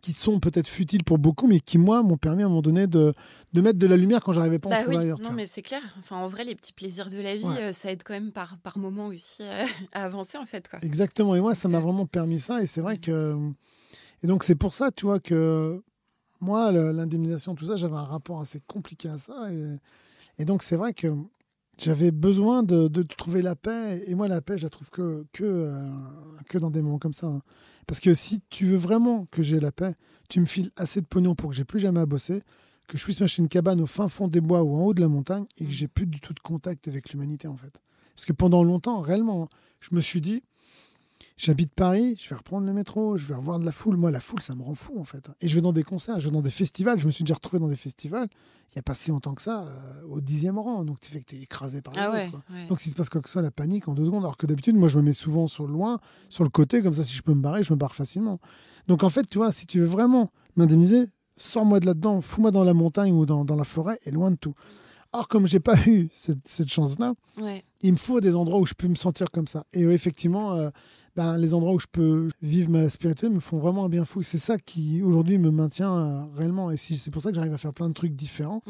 qui sont peut-être futiles pour beaucoup, mais qui, moi, m'ont permis à un moment donné de mettre de la lumière quand j'arrivais pas à en trouver ailleurs. Non, mais c'est clair. Enfin, en vrai, les petits plaisirs de la vie, ça aide quand même par moment aussi à avancer, en fait. Quoi. Exactement. Et moi, ça m'a vraiment permis ça. Et c'est vrai que... Et donc, c'est pour ça, tu vois, que moi, l'indemnisation, tout ça, j'avais un rapport assez compliqué à ça. Et donc, c'est vrai que j'avais besoin de trouver la paix. Et moi, la paix, je la trouve que dans des moments comme ça. Hein. Parce que si tu veux vraiment que j'ai la paix, tu me files assez de pognon pour que j'ai plus jamais à bosser, que je puisse m'acheter une cabane au fin fond des bois ou en haut de la montagne et que j'ai plus du tout de contact avec l'humanité, en fait. Parce que pendant longtemps, réellement, je me suis dit, j'habite Paris, je vais reprendre le métro, je vais revoir de la foule. Moi, la foule, ça me rend fou, en fait. Et je vais dans des concerts, je vais dans des festivals. Je me suis déjà retrouvé dans des festivals, il n'y a pas si longtemps que ça, au 10e rang. Donc, tu fais que tu es écrasé par les autres. Quoi. Ouais. Donc, s'il se passe quoi que ce soit, la panique en 2 secondes. Alors que d'habitude, moi, je me mets souvent sur le côté, comme ça, si je peux me barrer, je me barre facilement. Donc, en fait, tu vois, si tu veux vraiment m'indemniser, sors-moi de là-dedans, fous-moi dans la montagne ou dans la forêt et loin de tout. Or, comme j'ai pas eu cette chance-là, il me faut des endroits où je peux me sentir comme ça. Et effectivement, les endroits où je peux vivre ma spiritualité me font vraiment un bien fou. C'est ça qui, aujourd'hui, me maintient réellement. Et c'est pour ça que j'arrive à faire plein de trucs différents.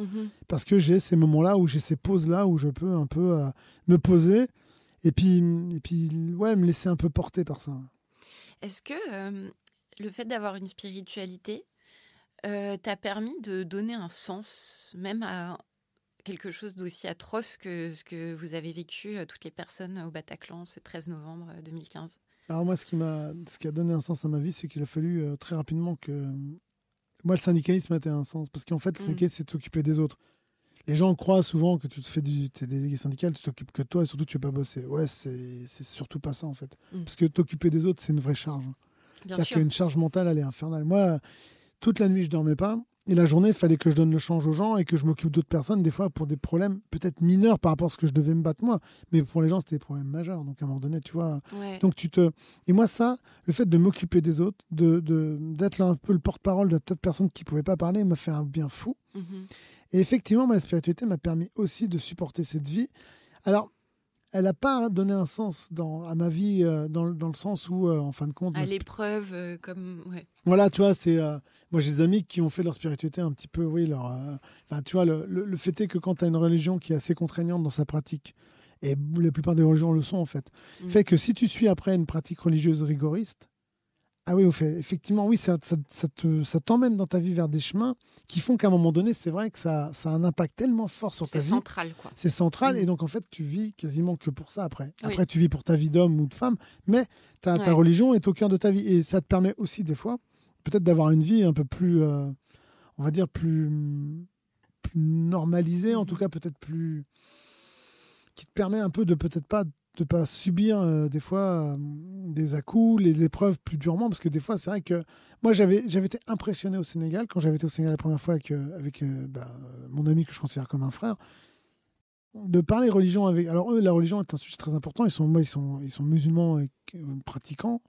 Parce que j'ai ces moments-là, où j'ai ces pauses-là, où je peux un peu me poser et puis me laisser un peu porter par ça. Est-ce que le fait d'avoir une spiritualité t'a permis de donner un sens, même à quelque chose d'aussi atroce que ce que vous avez vécu, toutes les personnes au Bataclan, ce 13 novembre 2015 ? Alors moi, ce qui a donné un sens à ma vie, c'est qu'il a fallu très rapidement que... Moi, le syndicalisme a été un sens. Parce qu'en fait, le syndicalisme, c'est de s'occuper des autres. Les gens croient souvent que tu te fais t'es délégué syndical, tu t'occupes que de toi et surtout, tu ne veux pas bosser. Ouais, c'est surtout pas ça, en fait. Parce que t'occuper des autres, c'est une vraie charge. C'est-à-dire qu'une charge mentale, elle est infernale. Moi, toute la nuit, je dormais pas. Et la journée, il fallait que je donne le change aux gens et que je m'occupe d'autres personnes, des fois pour des problèmes peut-être mineurs par rapport à ce que je devais me battre moi. Mais pour les gens, c'était des problèmes majeurs. Donc à un moment donné, tu vois. Ouais. Donc Et moi, ça, le fait de m'occuper des autres, d'être là un peu le porte-parole de tas de personnes qui ne pouvaient pas parler, m'a fait un bien fou. Et effectivement, la spiritualité m'a permis aussi de supporter cette vie. Alors, elle n'a pas donné un sens à ma vie dans le sens où, en fin de compte... À l'épreuve, comme... Ouais. Voilà, tu vois, c'est... moi, j'ai des amis qui ont fait leur spiritualité un petit peu, oui, tu vois, le fait est que quand tu as une religion qui est assez contraignante dans sa pratique, et la plupart des religions le sont, en fait, fait que si tu suis après une pratique religieuse rigoriste, ah oui, effectivement, oui, ça t'emmène dans ta vie vers des chemins qui font qu'à un moment donné, c'est vrai que ça a un impact tellement fort sur ta vie. C'est central, quoi. C'est central, et donc en fait, tu vis quasiment que pour ça après. Après, tu vis pour ta vie d'homme ou de femme, mais ta religion est au cœur de ta vie. Et ça te permet aussi, des fois, peut-être d'avoir une vie un peu plus, on va dire, plus normalisée, en tout cas, peut-être plus... qui te permet un peu de peut-être pas subir des fois des à-coups, les épreuves plus durement, parce que des fois c'est vrai que moi j'avais été impressionné au Sénégal quand j'avais été au Sénégal la première fois avec mon ami que je considère comme un frère, de parler religion avec. Alors eux, la religion est un sujet très important. Ils sont musulmans et pratiquants,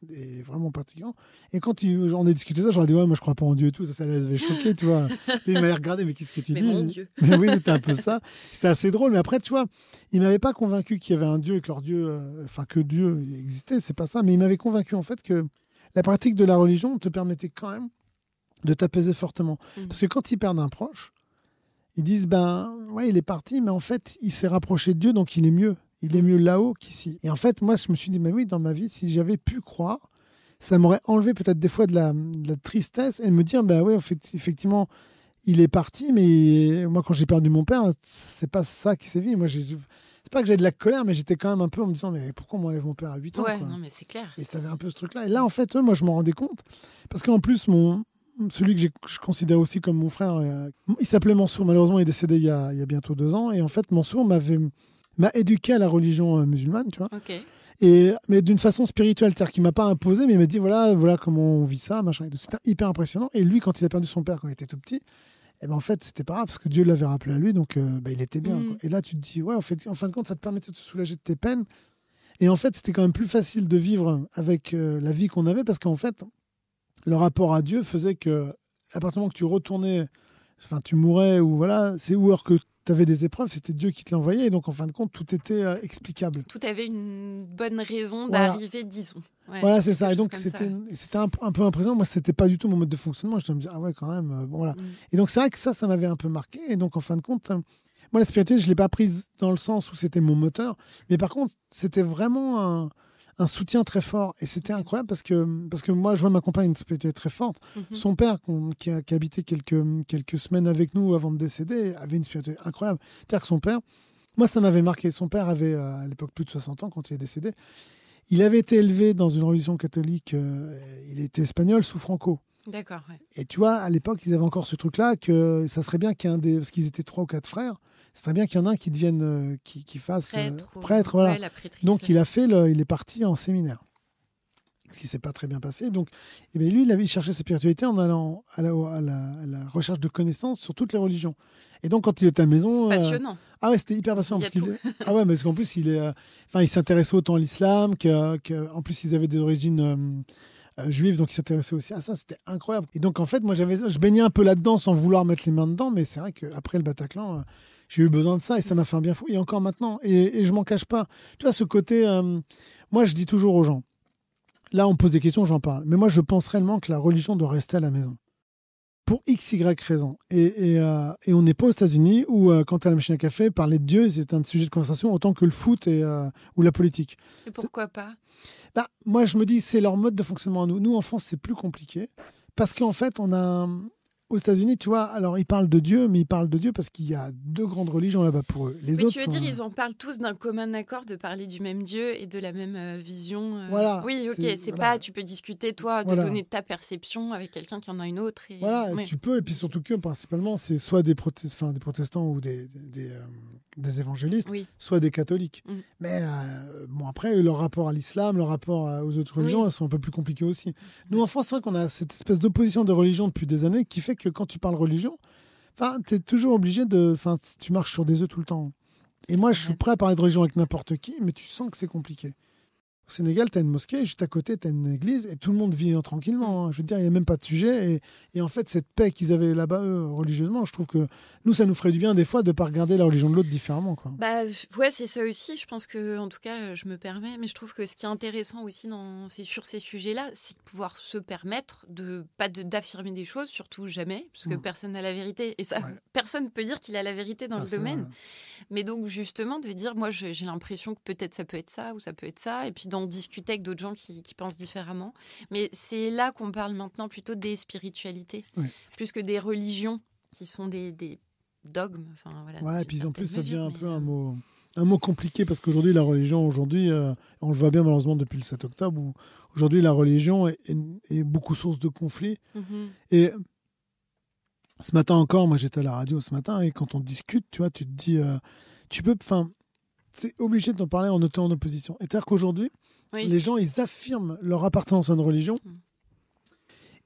et vraiment pratiquant. Et quand on a discuté ça, j'aurais dit, ouais, moi je crois pas en Dieu et tout, ça les avait choqués, tu vois. Et il m'avait regardé, mais qu'est-ce que tu dis? Mais mon Dieu. Mais oui, c'était un peu ça. C'était assez drôle, mais après, tu vois, il m'avait pas convaincu qu'il y avait un Dieu et que leur Dieu, que Dieu existait, c'est pas ça, mais il m'avait convaincu en fait que la pratique de la religion te permettait quand même de t'apaiser fortement. Parce que quand ils perdent un proche, ils disent, ben, ouais, il est parti, mais en fait, il s'est rapproché de Dieu, donc il est mieux. Il est mieux là-haut qu'ici. Et en fait, moi, je me suis dit, mais oui, dans ma vie, si j'avais pu croire, ça m'aurait enlevé peut-être des fois de la tristesse et de me dire, ben oui, effectivement, il est parti, mais moi, quand j'ai perdu mon père, c'est pas ça qui s'est vu. Moi, c'est pas que j'avais de la colère, mais j'étais quand même un peu en me disant, mais pourquoi on m'enlève mon père à 8 ans, Ouais, quoi. non, mais c'est clair. Et ça avait un peu ce truc-là. Et là, en fait, moi, je m'en rendais compte. Parce qu'en plus, celui que je considère aussi comme mon frère, il s'appelait Mansour. Malheureusement, il est décédé il y a bientôt 2 ans. Et en fait, Mansour m'a éduqué à la religion musulmane, tu vois. Ok. Mais d'une façon spirituelle, c'est-à-dire qu'il m'a pas imposé, mais il m'a dit voilà comment on vit ça, machin. C'était hyper impressionnant. Et lui, quand il a perdu son père quand il était tout petit, et ben en fait, c'était pas grave parce que Dieu l'avait rappelé à lui, donc il était bien, quoi. Et là, tu te dis ouais, en fin de compte, ça te permettait de te soulager de tes peines. Et en fait, c'était quand même plus facile de vivre avec la vie qu'on avait parce qu'en fait, le rapport à Dieu faisait que à partir du moment que tu retournais, tu mourais ou voilà, c'est ou alors que tu avais des épreuves, c'était Dieu qui te l'envoyait. Et donc, en fin de compte, tout était explicable. Tout avait une bonne raison Voilà. d'arriver, disons. Ouais, voilà, c'est ça. Et donc, c'était un peu impressionnant. Moi, c'était pas du tout mon mode de fonctionnement. Je me disais, ah ouais, quand même. Bon, voilà. Et donc, c'est vrai que ça m'avait un peu marqué. Et donc, en fin de compte, moi, la spiritualité, je ne l'ai pas prise dans le sens où c'était mon moteur. Mais par contre, c'était vraiment un soutien très fort. Et c'était incroyable parce que moi, je vois ma compagne une spiritualité très forte. Son père, qui a habité quelques semaines avec nous avant de décéder, avait une spiritualité incroyable. C'est-à-dire que son père, moi, ça m'avait marqué. Son père avait, à l'époque, plus de 60 ans quand il est décédé. Il avait été élevé dans une religion catholique. Il était espagnol sous Franco. D'accord, ouais. Et tu vois, à l'époque, ils avaient encore ce truc-là que ça serait bien qu'il y ait parce qu'ils étaient 3 ou 4 frères, c'est très bien qu'il y en ait un qui devienne, qui fasse prêtre. Voilà. Ouais, donc il est parti en séminaire, ce qui s'est pas très bien passé. Donc, lui, il avait cherché sa spiritualité en allant à la recherche de connaissances sur toutes les religions. Et donc, quand il était à la maison, passionnant. Ah ouais, c'était hyper passionnant parce qu'en plus il s'intéressait autant à l'islam qu'en plus ils avaient des origines juives, donc ils s'intéressaient aussi à ça. C'était incroyable. Et donc en fait, moi je baignais un peu là-dedans sans vouloir mettre les mains dedans, mais c'est vrai qu'après le Bataclan, j'ai eu besoin de ça et ça m'a fait un bien fou. Et encore maintenant, et je m'en cache pas. Tu vois ce côté, moi je dis toujours aux gens. Là, on me pose des questions, j'en parle. Mais moi, je pense réellement que la religion doit rester à la maison. Pour X, Y raison. Et on n'est pas aux États-Unis où, quand tu as la machine à café, parler de Dieu, c'est un sujet de conversation autant que le foot ou la politique. Et pourquoi pas ? Moi, je me dis, c'est leur mode de fonctionnement à nous. Nous, en France, c'est plus compliqué. Parce qu'en fait, on a... Aux États-Unis, tu vois, alors ils parlent de Dieu, mais ils parlent de Dieu parce qu'il y a 2 grandes religions là-bas pour eux. Mais tu veux dire, ils en parlent tous d'un commun accord de parler du même Dieu et de la même vision. Voilà. Oui, ok, c'est pas, tu peux discuter, toi, de donner ta perception avec quelqu'un qui en a une autre. Voilà, tu peux, et puis surtout que principalement, c'est soit des protestants ou des évangélistes, soit des catholiques. Mais après, leur rapport à l'islam, leur rapport aux autres religions, elles sont un peu plus compliquées aussi. Nous, en France, c'est vrai qu'on a cette espèce d'opposition de religion depuis des années qui fait que quand tu parles religion, tu es toujours obligé tu marches sur des œufs tout le temps. Et moi, je suis prêt à parler de religion avec n'importe qui, mais tu sens que c'est compliqué. Au Sénégal, tu as une mosquée, juste à côté, tu as une église, et tout le monde vit tranquillement. Hein. Je veux dire, il n'y a même pas de sujet. Et en fait, cette paix qu'ils avaient là-bas, eux, religieusement, je trouve que nous, ça nous ferait du bien, des fois, de ne pas regarder la religion de l'autre différemment. Quoi. Ouais, c'est ça aussi. Je pense que, en tout cas, je me permets, mais je trouve que ce qui est intéressant aussi sur ces sujets-là, c'est de pouvoir se permettre d'affirmer des choses, surtout jamais, parce que personne n'a la vérité. Et ça, personne ne peut dire qu'il a la vérité dans le domaine. Mais donc, justement, de dire, moi, j'ai l'impression que peut-être ça peut être ça, ou ça peut être ça, et puis d'en discuter avec d'autres gens qui pensent différemment. Mais c'est là qu'on parle maintenant plutôt des spiritualités, plus que des religions, qui sont des dogmes. Et puis en plus, ça devient un peu un mot compliqué, parce qu'aujourd'hui, la religion, on le voit bien malheureusement depuis le 7 octobre, où aujourd'hui, la religion est beaucoup source de conflits. Et ce matin encore, moi j'étais à la radio ce matin, et quand on discute, tu vois, tu te dis, c'est obligé d'en parler en autant en opposition. Et c'est-à-dire qu'aujourd'hui, les gens, ils affirment leur appartenance à une religion.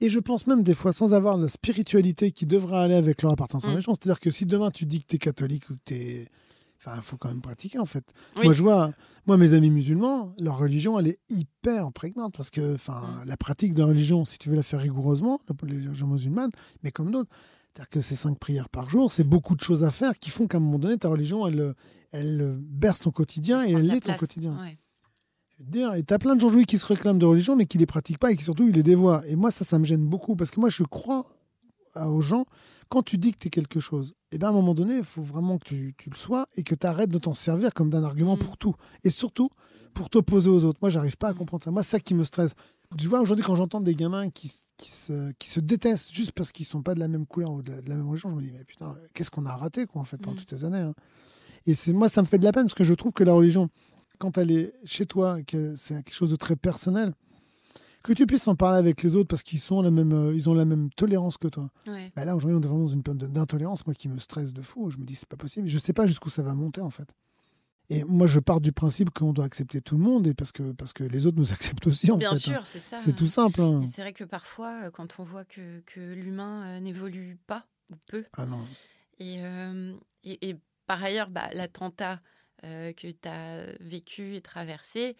Et je pense même des fois, sans avoir la spiritualité qui devrait aller avec leur appartenance à une religion. C'est-à-dire que si demain tu dis que tu es catholique ou que tu es Enfin, il faut quand même pratiquer, en fait. Oui. Moi, je vois, mes amis musulmans, leur religion, elle est hyper prégnante parce que la pratique de la religion, si tu veux la faire rigoureusement, les religions musulmanes, mais comme d'autres, c'est-à-dire que c'est 5 prières par jour, c'est beaucoup de choses à faire qui font qu'à un moment donné, ta religion, elle berce ton quotidien et elle est ton quotidien. Ouais. Je veux te dire, et t'as plein de gens qui se réclament de religion, mais qui les pratiquent pas et qui surtout, ils les dévoient. Et moi, ça me gêne beaucoup parce que moi, je crois aux gens, quand tu dis que tu es quelque chose, et bien à un moment donné, il faut vraiment que tu le sois et que tu arrêtes de t'en servir comme d'un argument pour tout. Et surtout, pour t'opposer aux autres. Moi, j'arrive pas à comprendre ça. Moi, c'est ça qui me stresse. Tu vois, aujourd'hui, quand j'entends des gamins qui se détestent juste parce qu'ils sont pas de la même couleur ou de la même religion, je me dis, mais putain, qu'est-ce qu'on a raté, quoi, en fait, pendant toutes ces années. Hein. Et moi, ça me fait de la peine parce que je trouve que la religion, quand elle est chez toi, que c'est quelque chose de très personnel, que tu puisses en parler avec les autres parce qu'ils sont ils ont la même tolérance que toi. Ouais. Bah là, aujourd'hui, on est vraiment dans une période d'intolérance, moi, qui me stresse de fou. Je me dis, c'est pas possible. Je sais pas jusqu'où ça va monter, en fait. Et moi, je pars du principe qu'on doit accepter tout le monde et parce que les autres nous acceptent aussi, en fait. Bien sûr, hein. c'est ça. C'est tout simple. Hein. Et c'est vrai que parfois, quand on voit que l'humain n'évolue pas ou peu, Ah non. et par ailleurs, l'attentat que tu as vécu et traversé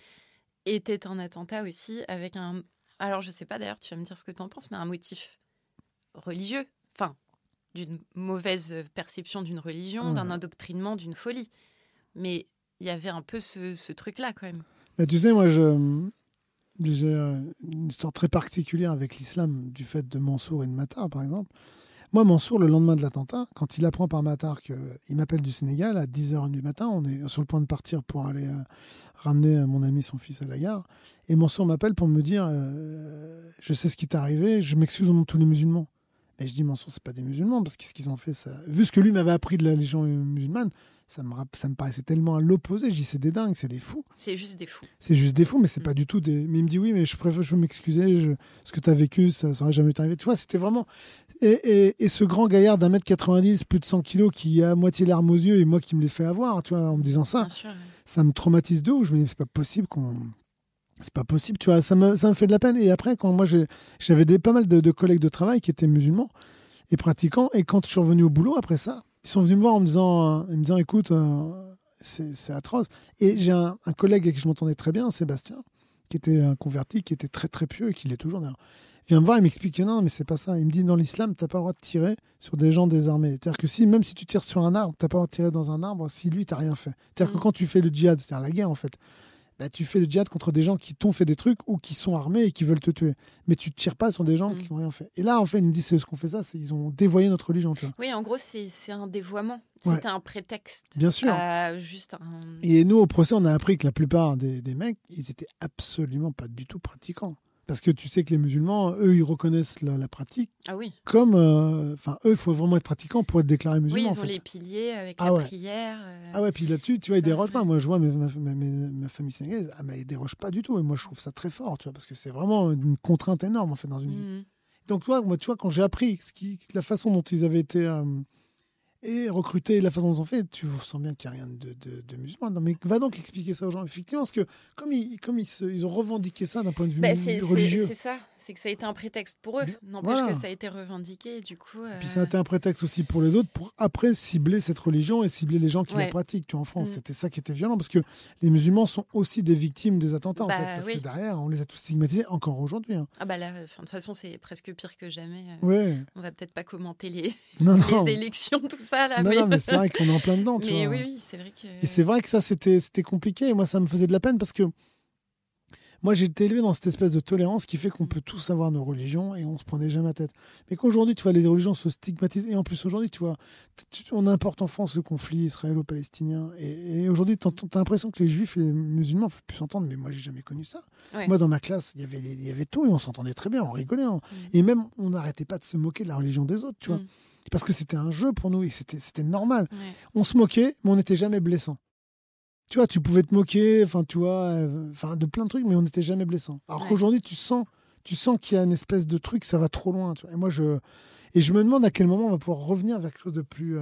était un attentat aussi avec un... Alors, je sais pas d'ailleurs, tu vas me dire ce que tu en penses, mais un motif religieux. Enfin, d'une mauvaise perception d'une religion, d'un endoctrinement, d'une folie. Mais il y avait un peu ce truc-là quand même. Mais tu sais, moi, j'ai une histoire très particulière avec l'islam, du fait de Mansour et de Matar, par exemple. Moi, Mansour, le lendemain de l'attentat, quand il apprend par Matar qu'il m'appelle du Sénégal à 10h du matin, on est sur le point de partir pour aller ramener mon ami, son fils, à la gare. Et Mansour m'appelle pour me dire je sais ce qui t'est arrivé, je m'excuse au nom de tous les musulmans. Mais je dis Mansour, c'est pas des musulmans, parce que ce qu'ils ont fait, ça... vu ce que lui m'avait appris de la Légion musulmane, ça me paraissait tellement à l'opposé. Je dis c'est des dingues, c'est des fous. C'est juste des fous. C'est juste des fous, mais c'est pas du tout des. Mais il me dit oui, mais je veux m'excuser, ce que tu as vécu, ça aurait jamais arrivé. Tu vois, c'était vraiment. Et ce grand gaillard d'1m90, plus de 100 kilos, qui a à moitié larmes aux yeux et moi qui me les fait avoir, tu vois, en me disant ça, Bien sûr, ouais. Ça me traumatise de ouf. Je me dis, c'est pas possible qu'on. C'est pas possible, tu vois, ça me fait de la peine. Et après, quand moi, j'avais pas mal de collègues de travail qui étaient musulmans et pratiquants, et quand je suis revenu au boulot après ça, ils sont venus me voir en me disant écoute, c'est atroce. Et j'ai un collègue avec qui je m'entendais très bien, Sébastien, qui était un converti, qui était très très pieux et qui l'est toujours d'ailleurs. Il vient me voir, il m'explique que non, mais c'est pas ça. Il me dit dans l'islam, t'as pas le droit de tirer sur des gens désarmés. C'est-à-dire que même si tu tires sur un arbre, t'as pas le droit de tirer dans un arbre si lui t'as rien fait. C'est-à-dire que quand tu fais le djihad, c'est-à-dire la guerre en fait, tu fais le djihad contre des gens qui t'ont fait des trucs ou qui sont armés et qui veulent te tuer. Mais tu ne tires pas sur des gens qui n'ont rien fait. Et là, en fait, ils me disent, c'est ce qu'on fait ça, ils ont dévoyé notre religion. Tu vois. Oui, en gros, c'est un dévoiement. Ouais. C'était un prétexte. Bien sûr. Juste un... Et nous, au procès, on a appris que la plupart des mecs, ils étaient absolument pas du tout pratiquants. Parce que tu sais que les musulmans, eux, ils reconnaissent la pratique. Ah oui. Comme, eux, il faut vraiment être pratiquant pour être déclaré musulman. Oui, ils ont les piliers avec la prière. Ah ouais, puis là-dessus, tu vois, ils dérogent pas. Moi, je vois ma famille sénégalaise, mais ils dérogent pas du tout. Et moi, je trouve ça très fort, tu vois, parce que c'est vraiment une contrainte énorme, en fait, dans une vie. Donc, tu vois, quand j'ai appris la façon dont ils avaient été recrutés, la façon dont ils ont fait, tu sens bien qu'il n'y a rien de musulman. Non, mais va donc expliquer ça aux gens. Effectivement, parce que comme ils ont revendiqué ça d'un point de vue religieux. C'est ça, c'est que ça a été un prétexte pour eux. N'empêche que ça a été revendiqué, du coup... Et puis ça a été un prétexte aussi pour les autres, pour après cibler cette religion et cibler les gens qui la pratiquent. Tu vois, en France, c'était ça qui était violent, parce que les musulmans sont aussi des victimes des attentats, en fait. Parce que derrière, on les a tous stigmatisés, encore aujourd'hui. Hein. Ah bah là, de toute façon, c'est presque pire que jamais. On va peut-être pas commenter les élections, tout ça. Là, non, mais c'est vrai qu'on est en plein dedans. Mais oui, c'est vrai que... Et c'est vrai que ça, c'était compliqué. Et moi, ça me faisait de la peine parce que moi, j'ai été élevé dans cette espèce de tolérance qui fait qu'on peut tous avoir nos religions et on se prenait jamais la tête. Mais qu'aujourd'hui, tu vois, les religions se stigmatisent. Et en plus, aujourd'hui, tu vois, on importe en France le conflit israélo-palestinien. Et aujourd'hui, tu as l'impression que les juifs et les musulmans ne peuvent plus s'entendre. Mais moi, j'ai jamais connu ça. Ouais. Moi, dans ma classe, il y avait tout et on s'entendait très bien, on rigolait. Hein. Et même, on n'arrêtait pas de se moquer de la religion des autres, tu vois. Parce que c'était un jeu pour nous et c'était normal. Ouais. On se moquait, mais on n'était jamais blessant. Tu vois, tu pouvais te moquer, tu vois, de plein de trucs, mais on n'était jamais blessant. Alors qu'aujourd'hui, tu sens qu'il y a une espèce de truc, ça va trop loin. Tu vois. Et moi, je me demande à quel moment on va pouvoir revenir vers quelque chose de plus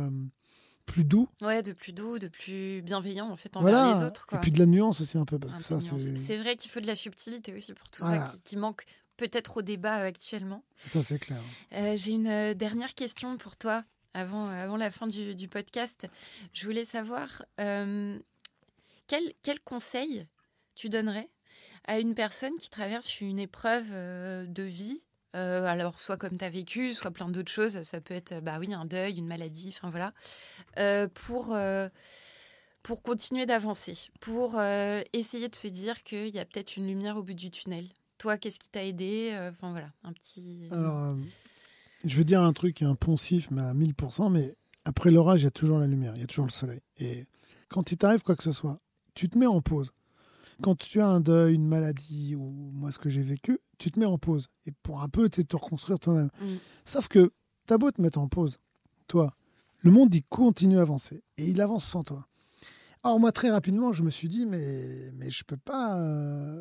doux. Ouais, de plus doux, de plus bienveillant en fait envers les autres. Quoi. Et puis de la nuance aussi un peu, parce que ça, c'est vrai qu'il faut de la subtilité aussi pour tout ça qui manque peut-être au débat actuellement. Ça, c'est clair. J'ai une dernière question pour toi. avant la fin du podcast. Je voulais savoir quel conseil tu donnerais à une personne qui traverse une épreuve de vie, alors soit comme tu as vécu, soit plein d'autres choses. Ça peut être un deuil, une maladie, enfin voilà, pour continuer d'avancer, pour essayer de se dire qu'il y a peut-être une lumière au bout du tunnel. Toi, qu'est-ce qui t'a aidé? Enfin voilà, un petit... Alors, je veux dire un truc, un poncif, mais à 1000%, mais après l'orage, il y a toujours la lumière, il y a toujours le soleil. Et quand il t'arrive quoi que ce soit, tu te mets en pause. Quand tu as un deuil, une maladie, ou moi ce que j'ai vécu, tu te mets en pause. Et pour un peu, tu sais, te reconstruire toi-même. Sauf que t'as beau te mettre en pause, toi, le monde, il continue à avancer. Et il avance sans toi. Alors moi, très rapidement, je me suis dit, mais je peux pas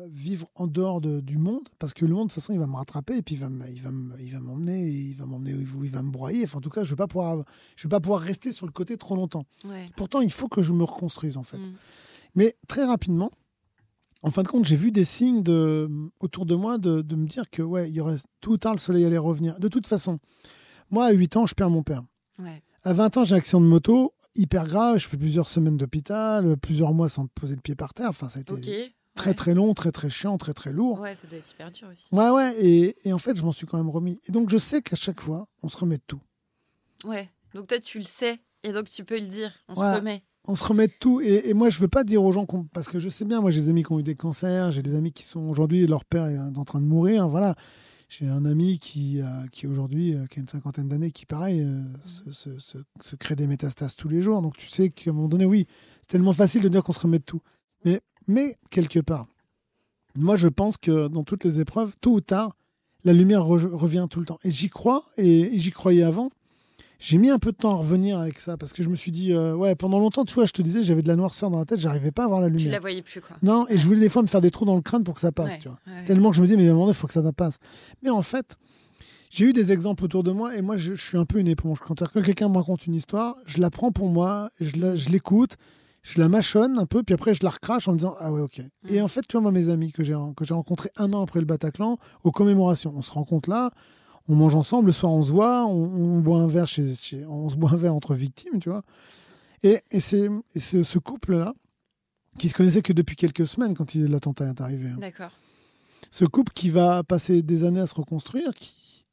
vivre en dehors du monde, parce que le monde, de toute façon, il va me rattraper, et puis il va m'emmener, il va m'emmener où il va me broyer. Enfin, en tout cas, je vais pas pouvoir rester sur le côté trop longtemps. Ouais. Pourtant, il faut que je me reconstruise, en fait. Mais très rapidement, en fin de compte, j'ai vu des signes autour de moi de me dire que, ouais, il y aurait tout ou tard, le soleil allait revenir. De toute façon, moi, à 8 ans, je perds mon père. Ouais. À 20 ans, j'ai un accident de moto, hyper grave. Je fais plusieurs semaines d'hôpital, plusieurs mois sans poser le pied par terre. Enfin, ça a été très, très long, très, très chiant, très, très lourd. Ouais, ça doit être hyper dur aussi. Ouais. Et en fait, je m'en suis quand même remis. Et donc, je sais qu'à chaque fois, on se remet de tout. Ouais. Donc, toi, tu le sais. Et donc, tu peux le dire. On se remet. On se remet de tout. Et moi, je veux pas dire aux gens parce que je sais bien, moi, j'ai des amis qui ont eu des cancers, j'ai des amis qui sont aujourd'hui, leur père est en train de mourir. Voilà. J'ai un ami qui aujourd'hui, qui a une 50aine d'années, qui, pareil, se crée des métastases tous les jours. Donc, tu sais qu'à un moment donné, oui, c'est tellement facile de dire qu'on se remet de tout. Mais quelque part, moi, je pense que dans toutes les épreuves, tôt ou tard, la lumière revient tout le temps. Et j'y crois, et j'y croyais avant. J'ai mis un peu de temps à revenir avec ça, parce que je me suis dit, pendant longtemps, tu vois, je te disais, j'avais de la noirceur dans la tête, j'arrivais pas à voir la lumière. Tu la voyais plus, quoi. Non, et je voulais des fois me faire des trous dans le crâne pour que ça passe, tu vois. Tellement que je me dis, mais à un moment donné, il faut que ça passe. Mais en fait, j'ai eu des exemples autour de moi, et moi, je suis un peu une éponge. Quand quelqu'un me raconte une histoire, je la prends pour moi, je l'écoute, je la mâchonne un peu, puis après, je la recrache en me disant, ah ouais, ok. Et en fait, tu vois, moi, mes amis que j'ai rencontrés 1 an après le Bataclan, aux commémorations, on se rencontre là, on mange ensemble, le soir on se voit, on boit un verre on se boit un verre entre victimes, tu vois. Et c'est ce couple-là, qui se connaissait que depuis quelques semaines quand l'attentat est arrivé. Hein. D'accord. Ce couple qui va passer des années à se reconstruire,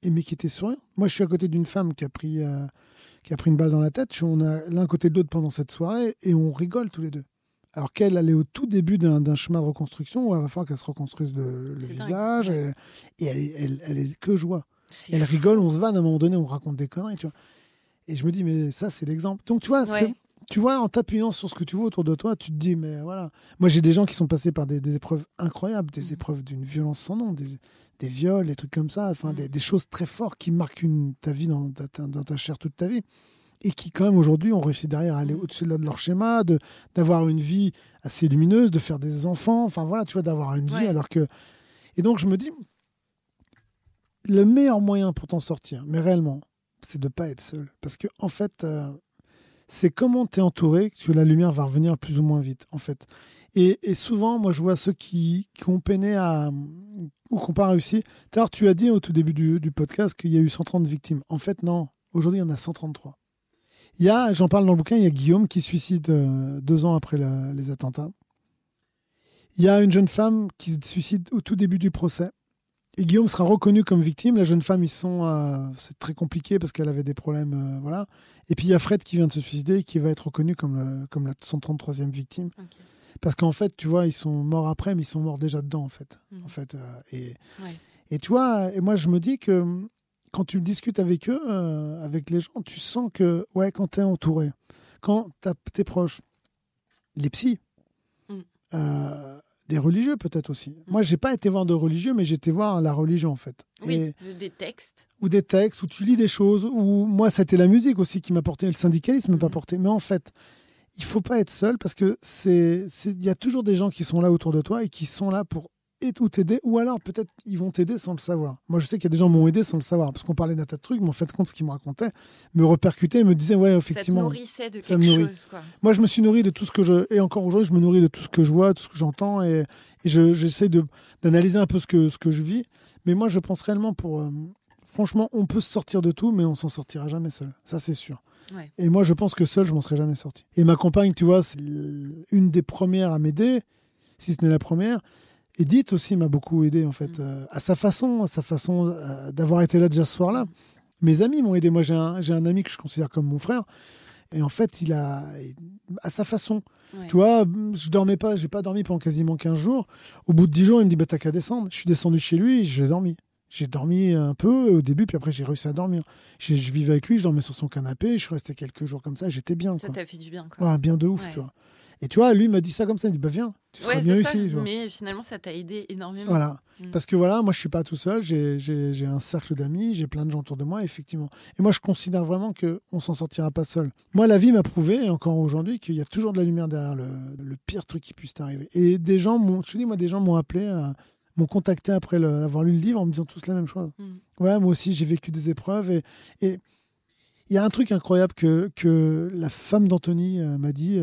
mais qui était souriant. Moi, je suis à côté d'une femme qui a pris une balle dans la tête. On a l'un côté de l'autre pendant cette soirée et on rigole tous les deux. Alors qu'elle est au tout début d'un chemin de reconstruction où il va falloir qu'elle se reconstruise le visage. Ouais. Et elle est que joie. Elle rigole, on se vanne, à un moment donné, on raconte des conneries, tu vois. Et je me dis, mais ça, c'est l'exemple. Donc, tu vois, tu vois, en t'appuyant sur ce que tu vois autour de toi, tu te dis, mais voilà. Moi, j'ai des gens qui sont passés par des épreuves incroyables, des épreuves d'une violence sans nom, des viols, des trucs comme ça, enfin, des choses très fortes qui marquent ta vie dans ta chair toute ta vie. Et qui, quand même, aujourd'hui, ont réussi derrière à aller au-dessus de leur schéma, d'avoir une vie assez lumineuse, de faire des enfants, enfin, voilà, tu vois, d'avoir une vie, alors que... Et donc, je me dis... Le meilleur moyen pour t'en sortir, mais réellement, c'est de ne pas être seul. Parce que, en fait, c'est comment tu es entouré que la lumière va revenir plus ou moins vite, en fait. Et souvent, moi, je vois ceux qui ont peiné ou qui n'ont pas réussi. D'ailleurs, tu as dit au tout début du podcast qu'il y a eu 130 victimes. En fait, non. Aujourd'hui, il y en a 133. J'en parle dans le bouquin, il y a Guillaume qui se suicide 2 ans après les attentats. Il y a une jeune femme qui se suicide au tout début du procès. Et Guillaume sera reconnu comme victime. La jeune femme, c'est très compliqué parce qu'elle avait des problèmes. Voilà. Et puis il y a Fred qui vient de se suicider et qui va être reconnu comme la 133e victime. Okay. Parce qu'en fait, tu vois, ils sont morts après, mais ils sont morts déjà dedans, en fait. Et tu vois, et moi, je me dis que quand tu discutes avec eux, avec les gens, tu sens que, quand tu es entouré, quand t'es proche, les psys, des religieux peut-être aussi. Moi, j'ai pas été voir de religieux, mais j'ai été voir la religion en fait. Oui, des textes. Ou des textes, où tu lis des choses. Ou moi, c'était la musique aussi qui m'a porté, le syndicalisme m'a porté. Mais en fait, il faut pas être seul parce que il y a toujours des gens qui sont là autour de toi et qui sont là pour ou t'aider, ou alors peut-être ils vont t'aider sans le savoir. Moi, je sais qu'il y a des gens qui m'ont aidé sans le savoir, parce qu'on parlait d'un tas de trucs, mais en fait, compte ce qu'ils me racontaient, me répercutait, me disait, effectivement. Ça te nourrissait de quelque chose, quoi. Moi, je me suis nourri de tout ce que et encore aujourd'hui, je me nourris de tout ce que je vois, tout ce que j'entends, et j'essaie d'analyser un peu ce que je vis. Mais moi, je pense réellement franchement, on peut se sortir de tout, mais on s'en sortira jamais seul. Ça, c'est sûr. Ouais. Et moi, je pense que seul, je m'en serais jamais sorti. Et ma compagne, tu vois, c'est une des premières à m'aider, si ce n'est la première. Edith aussi m'a beaucoup aidé, en fait, à sa façon d'avoir été là déjà ce soir-là. Mes amis m'ont aidé. Moi, j'ai un ami que je considère comme mon frère. Et en fait, il a, à sa façon. Ouais. Tu vois, je dormais pas, j'ai pas dormi pendant quasiment 15 jours. Au bout de 10 jours, il me dit, bah, t'as qu'à descendre. Je suis descendu chez lui et j'ai dormi. J'ai dormi un peu au début, puis après, j'ai réussi à dormir. Je vivais avec lui, je dormais sur son canapé, je suis resté quelques jours comme ça, j'étais bien. Ça quoi. t'a fait du bien, quoi. Ouais, bien de ouf, tu vois. Et tu vois, lui m'a dit ça comme ça, il me dit, bah, viens, tu seras bien ça, ici. Tu vois. mais finalement, ça t'a aidé énormément. Voilà. Parce que voilà, moi, je suis pas tout seul, j'ai un cercle d'amis, j'ai plein de gens autour de moi, effectivement. Et moi, je considère vraiment qu'on s'en sortira pas seul. Moi, la vie m'a prouvé, et encore aujourd'hui, qu'il y a toujours de la lumière derrière le pire truc qui puisse t'arriver. Et des gens m'ont appelé, m'ont contacté après avoir lu le livre en me disant tous la même chose. Ouais, moi aussi, j'ai vécu des épreuves. Et il y a un truc incroyable que la femme d'Anthony m'a dit...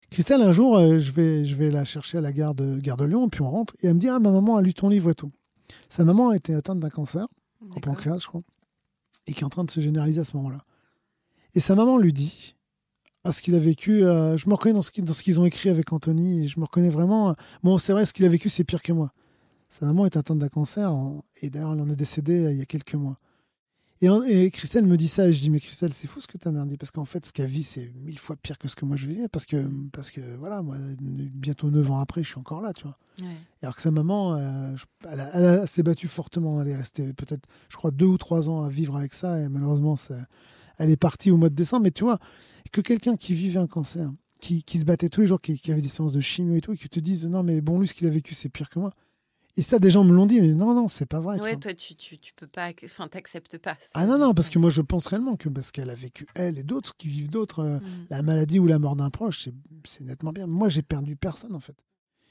Christelle, un jour, je vais la chercher à la gare de Lyon, et puis on rentre, et elle me dit, ma maman a lu ton livre et tout. Sa maman a été atteinte d'un cancer, au pancréas, je crois, et qui est en train de se généraliser à ce moment-là. Et sa maman lui dit, ce qu'il a vécu, je me reconnais dans ce qu'ils ont écrit avec Anthony, et je me reconnais vraiment, bon, c'est vrai, ce qu'il a vécu, c'est pire que moi. Sa maman est atteinte d'un cancer, et d'ailleurs, elle en est décédée il y a quelques mois. Et Christelle me dit ça, et je dis, mais Christelle, c'est fou ce que ta mère dit, parce qu'en fait, ce qu'elle vit, c'est 1000 fois pire que ce que moi je vivais, parce que voilà, moi, bientôt 9 ans après, je suis encore là, tu vois. Ouais. Alors que sa maman, elle s'est battue fortement, elle est restée peut-être, je crois, 2 ou 3 ans à vivre avec ça, et malheureusement, elle est partie au mois de décembre, mais tu vois, que quelqu'un qui vivait un cancer, qui se battait tous les jours, qui avait des séances de chimio et tout, et qui te dise, non, mais bon, lui, ce qu'il a vécu, c'est pire que moi. Et ça, des gens me l'ont dit, mais non, c'est pas vrai. Ouais, toi, tu peux pas, enfin, t'acceptes pas. Ah non, parce que moi, je pense réellement que parce qu'elle a vécu, elle et d'autres qui vivent d'autres, la maladie ou la mort d'un proche, c'est nettement bien. Moi, j'ai perdu personne, en fait.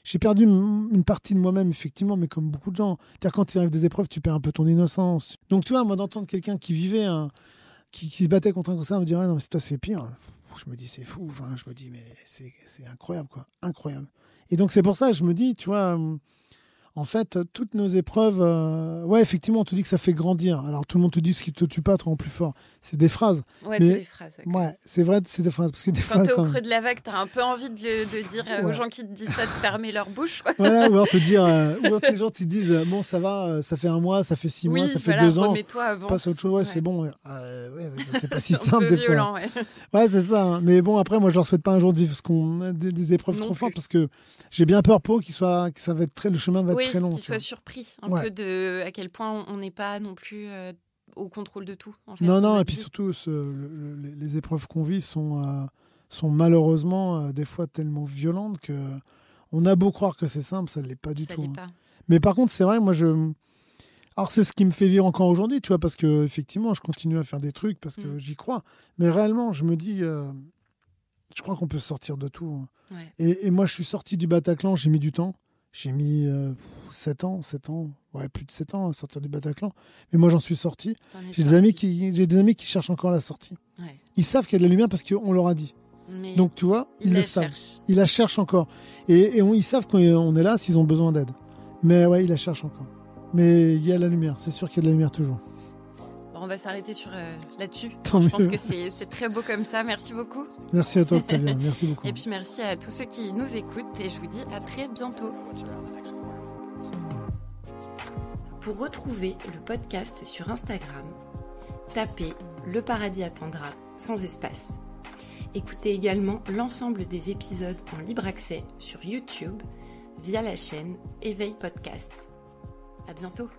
J'ai perdu une partie de moi-même, effectivement, mais comme beaucoup de gens. C'est-à-dire, quand il arrive des épreuves, tu perds un peu ton innocence. Donc, tu vois, moi, d'entendre quelqu'un qui vivait, qui se battait contre un cancer, me dire, non, mais toi, c'est pire. Je me dis, c'est fou. Enfin, je me dis, mais c'est incroyable, quoi. Incroyable. Et donc, c'est pour ça, je me dis, tu vois... En fait, toutes nos épreuves, ouais, effectivement, on te dit que ça fait grandir. Alors, tout le monde te dit ce qui te tue pas te rend plus fort. C'est des phrases. Ouais, c'est des phrases. Okay. Ouais, c'est vrai, c'est des phrases. Parce que des quand t'es au creux de la vague, t'as un peu envie de dire aux gens qui te disent ça de fermer leur bouche. Quoi. Voilà, ou alors te dire, ou alors les gens te disent, bon, ça va, ça fait 1 mois, ça fait 6 mois, ça fait 2 ans. Remets-toi, avance. Passe à autre chose, ouais, c'est bon. Ouais, c'est pas si simple des violent, fois. Ouais, c'est ça. Hein. Mais bon, après, moi, je leur souhaite pas un jour de vivre des épreuves trop fortes parce que j'ai bien peur pour eux que ça va être le chemin va être très long. Qu'ils soient surpris un peu de à quel point on n'est pas non plus au contrôle de tout. En fait, non, et puis surtout, les épreuves qu'on vit sont malheureusement des fois tellement violentes que on a beau croire que c'est simple, ça ne l'est pas du tout. Pas. Mais par contre, c'est vrai, moi, alors c'est ce qui me fait vivre encore aujourd'hui, tu vois, parce que effectivement, je continue à faire des trucs parce que j'y crois. Mais réellement, je me dis, je crois qu'on peut sortir de tout. Hein. Ouais. Et moi, je suis sorti du Bataclan, j'ai mis du temps. J'ai mis 7 ans, ouais, plus de 7 ans à sortir du Bataclan. Mais moi, j'en suis sorti. J'ai des amis qui cherchent encore la sortie. Ouais. Ils savent qu'il y a de la lumière parce qu'on leur a dit. Mais donc, tu vois, ils le savent. Ils la cherchent encore. Et ils savent qu'on est là s'ils ont besoin d'aide. Mais ouais, ils la cherchent encore. Mais il y a la lumière. C'est sûr qu'il y a de la lumière toujours. On va s'arrêter là-dessus. Je pense que c'est très beau comme ça. Merci beaucoup. Merci à toi, Octavia. Merci beaucoup. Et puis merci à tous ceux qui nous écoutent. Et je vous dis à très bientôt. Pour retrouver le podcast sur Instagram, tapez Le Paradis attendra sans espace. Écoutez également l'ensemble des épisodes en libre accès sur YouTube via la chaîne Éveil Podcast. À bientôt.